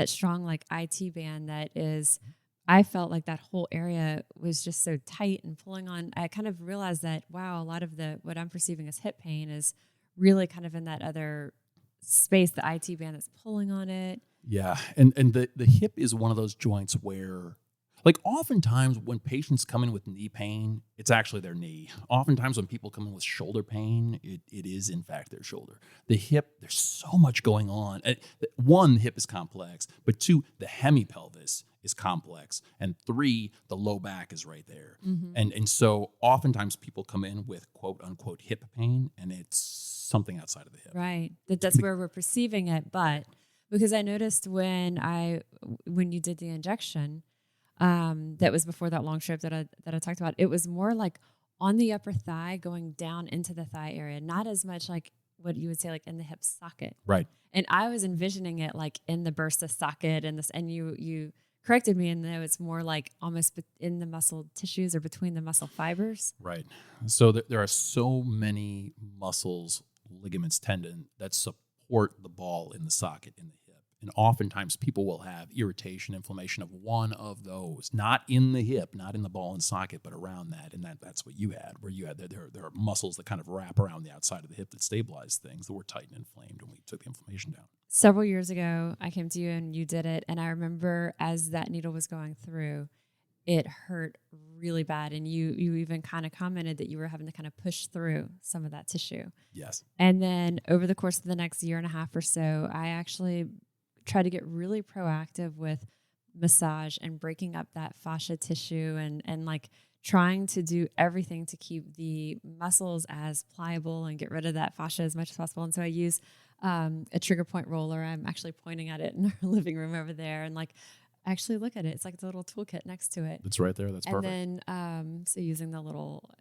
strong like IT band that is, I felt like that whole area was just so tight and pulling on. I kind of realized that, wow, a lot of what I'm perceiving as hip pain is really kind of in that other space, the IT band that's pulling on it. Yeah, and the hip is one of those joints where, like, oftentimes when patients come in with knee pain, it's actually their knee. Oftentimes when people come in with shoulder pain, it is in fact their shoulder. The hip, there's so much going on. One, the hip is complex, but two, the hemipelvis is complex, and three, the low back is right there. Mm-hmm. And so oftentimes people come in with quote unquote hip pain, and it's something outside of the hip. Right. That's where we're perceiving it. But because I noticed when you did the injection, that was before that long strip that I talked about. It was more like on the upper thigh going down into the thigh area, not as much like what you would say like in the hip socket. Right. And I was envisioning it like in the bursa socket and this, and you corrected me, and though it's more like almost in the muscle tissues or between the muscle fibers. Right. So there are so many muscles, ligaments, tendon that support the ball in the socket in the hip. And oftentimes people will have irritation, inflammation of one of those, not in the hip, not in the ball and socket, but around that. And that's what you had, where you had there are muscles that kind of wrap around the outside of the hip that stabilize things that were tight and inflamed when we took the inflammation down. Several years ago, I came to you and you did it. And I remember as that needle was going through, it hurt really bad. And you even kind of commented that you were having to kind of push through some of that tissue. Yes. And then over the course of the next year and a half or so, I actually tried to get really proactive with massage and breaking up that fascia tissue and like trying to do everything to keep the muscles as pliable and get rid of that fascia as much as possible. And so I use a trigger point roller. I'm actually pointing at it in our living room over there, and like actually look at it. It's like the little toolkit next to it. It's right there. That's perfect. And then so using the little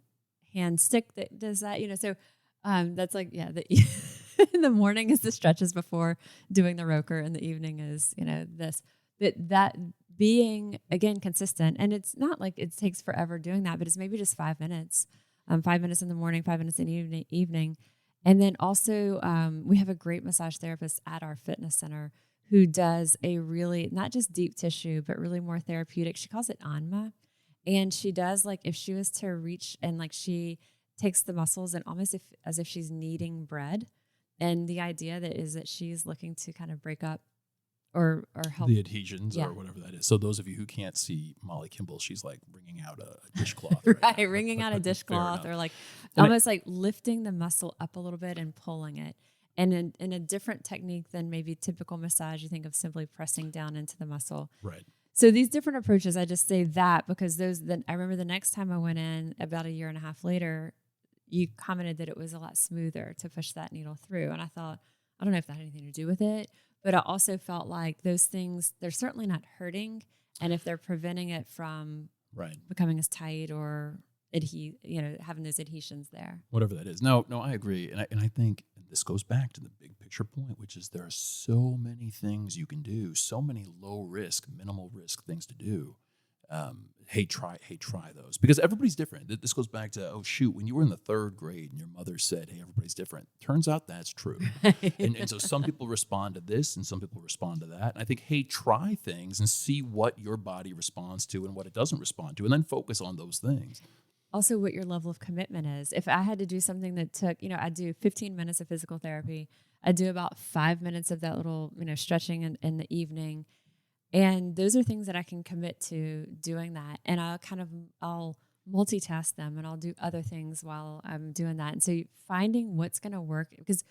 hand stick that does that, so that's like, yeah, in the morning is the stretches before doing the roker, and the evening is, that being, again, consistent. And it's not like it takes forever doing that, but it's maybe just 5 minutes, 5 minutes in the morning, 5 minutes in the evening. And then also we have a great massage therapist at our fitness center who does a really, not just deep tissue, but really more therapeutic. She calls it Anma. And she does, like, if she was to reach and like she takes the muscles and almost as if she's kneading bread. And the idea that she's looking to kind of break up or help the adhesions or whatever that is. So those of you who can't see Molly Kimball, she's like wringing out a dishcloth. Right, wringing out a dishcloth, or like almost like lifting the muscle up a little bit and pulling it. And in a different technique than maybe typical massage, you think of simply pressing down into the muscle. Right. So these different approaches, I just say that because I remember the next time I went in about a year and a half later, you commented that it was a lot smoother to push that needle through. And I thought, I don't know if that had anything to do with it, but I also felt like those things, they're certainly not hurting. And if they're preventing it from becoming as tight or having those adhesions there. Whatever that is. No, I agree. And I think this goes back to the big picture point, which is there are so many things you can do, so many low risk, minimal risk things to do. Hey, try those, because everybody's different. This goes back to, when you were in the third grade and your mother said, hey, everybody's different. Turns out that's true. and so some people respond to this and some people respond to that. And I think, hey, try things and see what your body responds to and what it doesn't respond to, and then focus on those things. Also, what your level of commitment is. If I had to do something that took, I do 15 minutes of physical therapy. I do about 5 minutes of that little, stretching in the evening. And those are things that I can commit to doing that. And I'll multitask them and I'll do other things while I'm doing that. And so finding what's going to work, because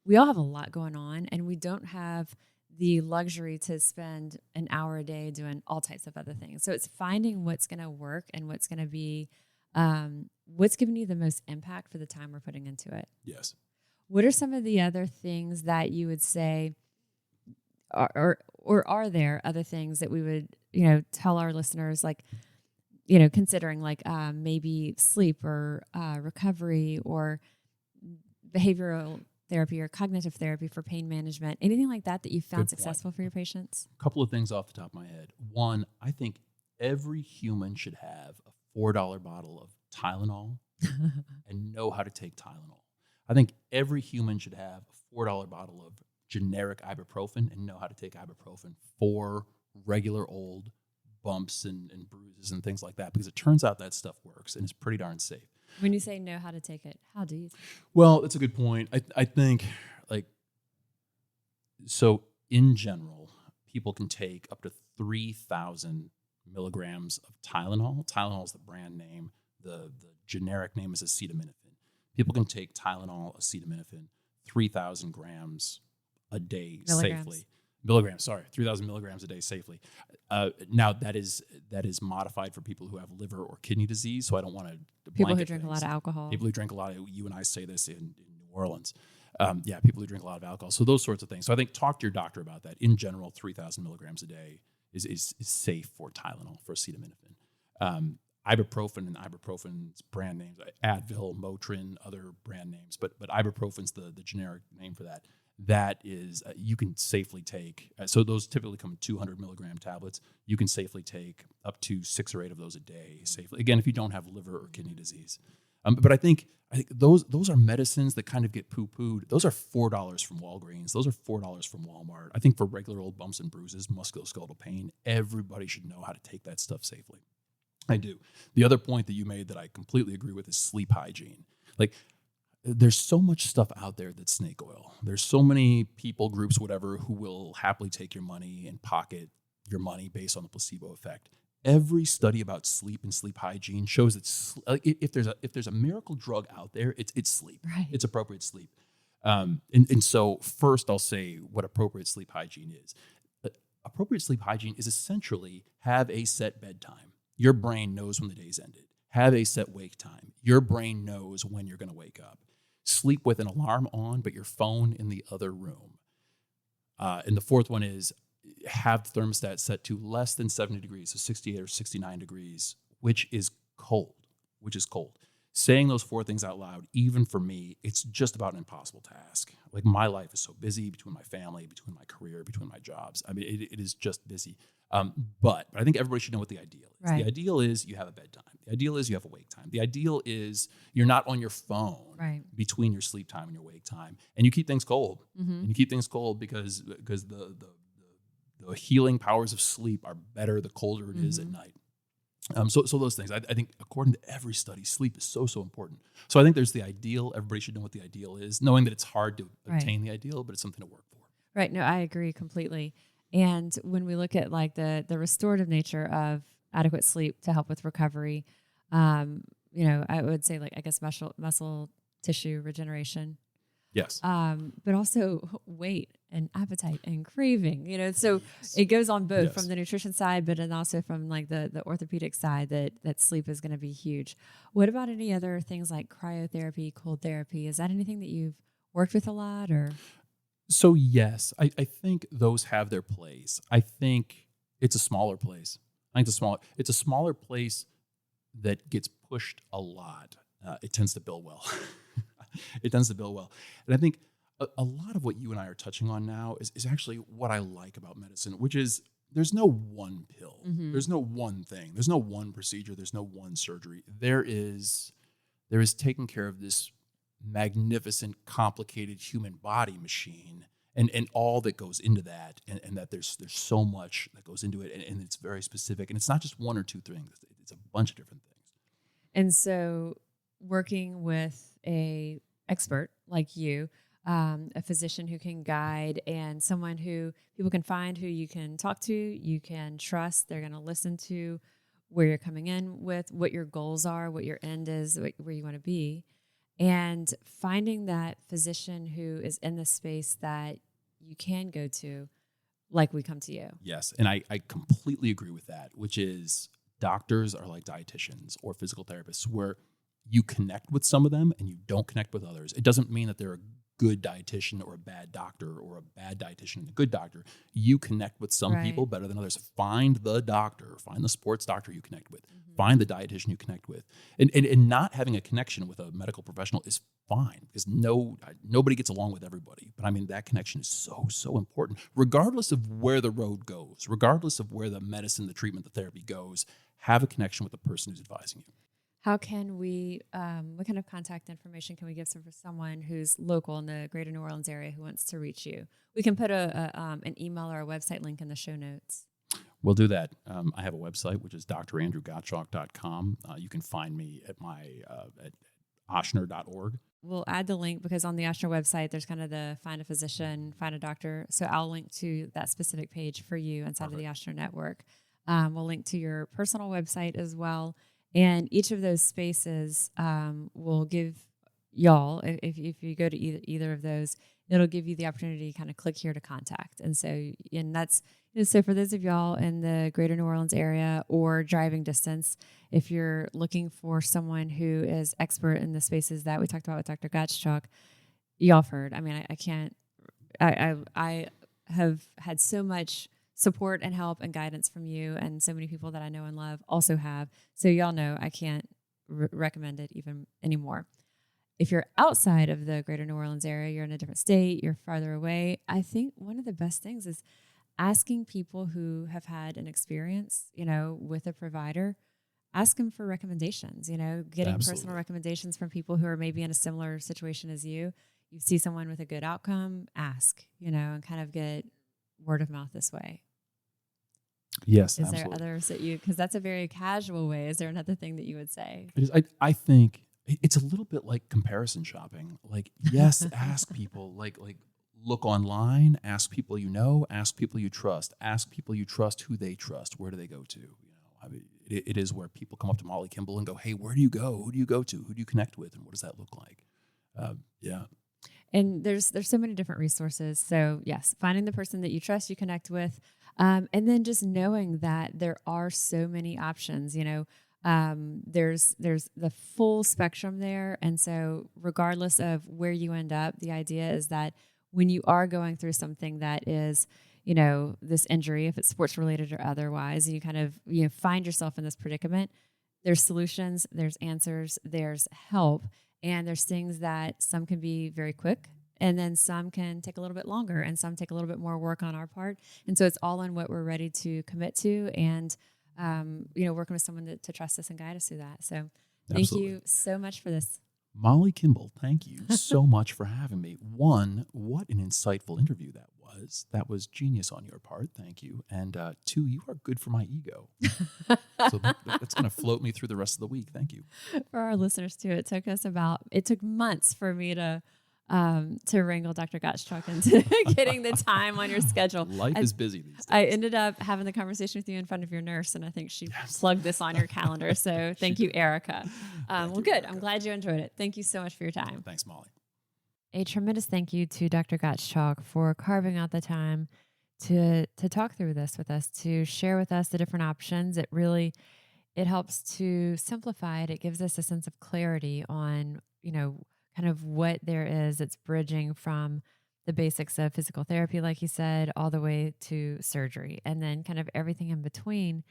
we all have a lot going on and we don't have the luxury to spend an hour a day doing all types of other things. So it's finding what's going to work and what's going to be, what's giving you the most impact for the time we're putting into it. Yes. What are some of the other things that you would say, or are there other things that we would, tell our listeners, like, considering like maybe sleep or recovery or behavioral therapy or cognitive therapy for pain management, anything like that you found successful for your patients? A couple of things off the top of my head. One, I think every human should have a $4 bottle of Tylenol and know how to take Tylenol. I think every human should have a $4 bottle of generic ibuprofen and know how to take ibuprofen for regular old bumps and bruises and things like that, because it turns out that stuff works and it's pretty darn safe. When you say know how to take it, how do you take it? Well, that's a good point. I think, so in general, people can take up to 3,000 milligrams of Tylenol. Tylenol is the brand name. The generic name is acetaminophen. People can take Tylenol, acetaminophen, 3,000 grams a day safely. 3,000 milligrams a day safely. Now that is modified for people who have liver or kidney disease. So I don't want to people who drink a lot of alcohol. People who drink a lot of, you and I say this in New Orleans. People who drink a lot of alcohol. So those sorts of things. So I think talk to your doctor about that. In general, 3,000 milligrams a day is safe for Tylenol, for acetaminophen. Ibuprofen and ibuprofen's brand names, Advil, Motrin, other brand names, but ibuprofen's the generic name for that. That is, you can safely take, so those typically come in 200 milligram tablets. You can safely take up to 6 or 8 of those a day safely. Again, if you don't have liver or kidney disease. But I think those are medicines that kind of get poo-pooed. Those are $4 from Walgreens. Those are $4 from Walmart. I think for regular old bumps and bruises, musculoskeletal pain, everybody should know how to take that stuff safely. I do. The other point that you made that I completely agree with is sleep hygiene. Like, there's so much stuff out there that's snake oil. There's so many people, groups, whatever, who will happily take your money and pocket your money based on the placebo effect. Every study about sleep and sleep hygiene shows that if there's a miracle drug out there, it's sleep. Right. It's appropriate sleep. And so first I'll say what appropriate sleep hygiene is. Appropriate sleep hygiene is essentially have a set bedtime. Your brain knows when the day's ended. Have a set wake time. Your brain knows when you're going to wake up. Sleep with an alarm on, but your phone in the other room. And the fourth one is have the thermostat set to less than 70 degrees, so 68 or 69 degrees, which is cold. Saying those 4 things out loud, even for me, it's just about an impossible task. Like, my life is so busy between my family, between my career, between my jobs. I mean, it is just busy. But I think everybody should know what the ideal is. Right. The ideal is you have a bedtime. The ideal is you have a wake time. The ideal is you're not on your phone between your sleep time and your wake time, and you keep things cold. Mm-hmm. And you keep things cold because the healing powers of sleep are better the colder it is at night. So those things, I think, according to every study, sleep is so important. So I think there's the ideal. Everybody should know what the ideal is, knowing that it's hard to obtain the ideal, but it's something to work for. Right. No, I agree completely. And when we look at like the restorative nature of adequate sleep to help with recovery, I would say, like, I guess muscle tissue regeneration. Yes. But also weight and appetite and craving, so it goes on both from the nutrition side, but then also from like the orthopedic side that sleep is going to be huge. What about any other things like cryotherapy, cold therapy? Is that anything that you've worked with a lot, or? So yes, I think those have their place. I think it's a smaller place. It's a smaller place that gets pushed a lot. It tends to bill well. And I think a lot of what you and I are touching on now is actually what I like about medicine, which is there's no one pill. Mm-hmm. There's no one thing. There's no one procedure. There's no one surgery. There is taking care of this magnificent, complicated human body machine and all that goes into that, and that there's so much that goes into it, and it's very specific, and it's not just one or two things. It's a bunch of different things. And so working with a expert like you, a physician who can guide, and someone who people can find, who you can talk to, you can trust, they're going to listen to where you're coming in with, what your goals are, what your end is, where you want to be, and finding that physician who is in the space that you can go to, like we come to you. Yes, and I completely agree with that, which is doctors are like dietitians or physical therapists, where you connect with some of them and you don't connect with others. It doesn't mean that they're a good dietitian or a bad doctor, or a bad dietitian and a good doctor. You connect with some people better than others. Find the doctor, find the sports doctor you connect with, find the dietitian you connect with. And not having a connection with a medical professional is fine, because nobody gets along with everybody. But I mean, that connection is so important, regardless of where the road goes, regardless of where the medicine, the treatment, the therapy goes. Have a connection with the person who's advising you. How can we, what kind of contact information can we give for someone who's local in the greater New Orleans area who wants to reach you? We can put an email or a website link in the show notes. We'll do that. I have a website, which is drandrewgottschalk.com. You can find me at at oshner.org. We'll add the link, because on the Oshner website, there's kind of the find a physician, find a doctor. So I'll link to that specific page for you inside of the Oshner network. We'll link to your personal website as well. And each of those spaces will give y'all, if you go to either of those, it'll give you the opportunity to kind of click here to contact. And that's, so for those of y'all in the greater New Orleans area or driving distance, if you're looking for someone who is expert in the spaces that we talked about with Dr. Gottschalk, y'all have heard. I mean, I have had so much support and help and guidance from you. And so many people that I know and love also have. So y'all know I can't recommend it even anymore. If you're outside of the greater New Orleans area, you're in a different state, you're farther away, I think one of the best things is asking people who have had an experience, with a provider, ask them for recommendations, getting Absolutely. personal recommendations from people who are maybe in a similar situation as you. You see someone with a good outcome, ask, and kind of get word of mouth this way. Yes, Is absolutely. there others that because that's a very casual way. Is there another thing that you would say? It is. I think it's a little bit like comparison shopping. Like, yes, ask people. Like look online, ask people ask people you trust, who they trust. Where do they go to? I mean, it is where people come up to Molly Kimball and go, "Hey, where do you go? Who do you go to? Who do you connect with? And what does that look like?" Yeah. And there's so many different resources. So yes, finding the person that you trust, you connect with, and then just knowing that there are so many options. There's the full spectrum there, and so regardless of where you end up, the idea is that when you are going through something that is, this injury, if it's sports related or otherwise, and you kind of find yourself in this predicament, there's solutions, there's answers, there's help. And there's things that some can be very quick, and then some can take a little bit longer, and some take a little bit more work on our part. And so it's all in what we're ready to commit to, and working with someone to trust us and guide us through that. So thank you so much for this. Molly Kimball, thank you so much for having me. One, what an insightful interview that was. That was genius on your part. Thank you. And two, you are good for my ego. So that's going to float me through the rest of the week. Thank you. For our listeners too, it took months for me to wrangle Dr. Gottschalk into getting the time on your schedule. Life is busy these days. I ended up having the conversation with you in front of your nurse, and I think she plugged this on your calendar. So thank you, Erica. Well, good. Erica. I'm glad you enjoyed it. Thank you so much for your time. Thanks, Molly. A tremendous thank you to Dr. Gottschalk for carving out the time to talk through this with us, to share with us the different options. It helps to simplify it. It gives us a sense of clarity on, kind of what there is. It's bridging from the basics of physical therapy, like you said, all the way to surgery, and then kind of everything in between,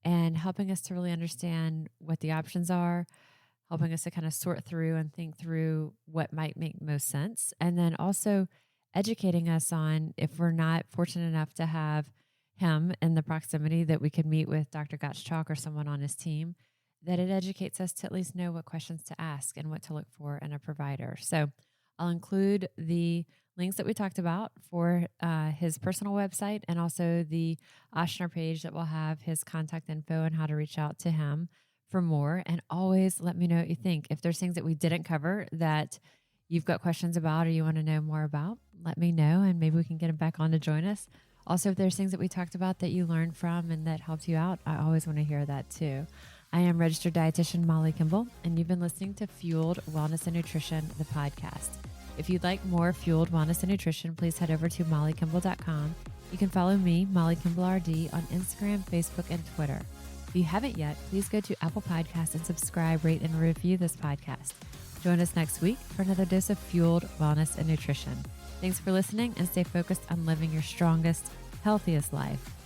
and helping us to really understand what the options are, helping us to kind of sort through and think through what might make most sense. And then also educating us on, if we're not fortunate enough to have him in the proximity, that we could meet with Dr. Gottschalk or someone on his team, that it educates us to at least know what questions to ask and what to look for in a provider. So I'll include the links that we talked about for his personal website, and also the Ochsner page that will have his contact info and how to reach out to him for more. And always let me know what you think. If there's things that we didn't cover that you've got questions about or you want to know more about, let me know, and maybe we can get him back on to join us. Also, if there's things that we talked about that you learned from and that helped you out, I always want to hear that too. I am registered dietitian Molly Kimball, and you've been listening to Fueled Wellness and Nutrition, the podcast. If you'd like more Fueled Wellness and Nutrition, please head over to mollykimball.com. You can follow me, Molly Kimball RD, on Instagram, Facebook, and Twitter. If you haven't yet, please go to Apple Podcasts and subscribe, rate, and review this podcast. Join us next week for another dose of Fueled Wellness and Nutrition. Thanks for listening, and stay focused on living your strongest, healthiest life.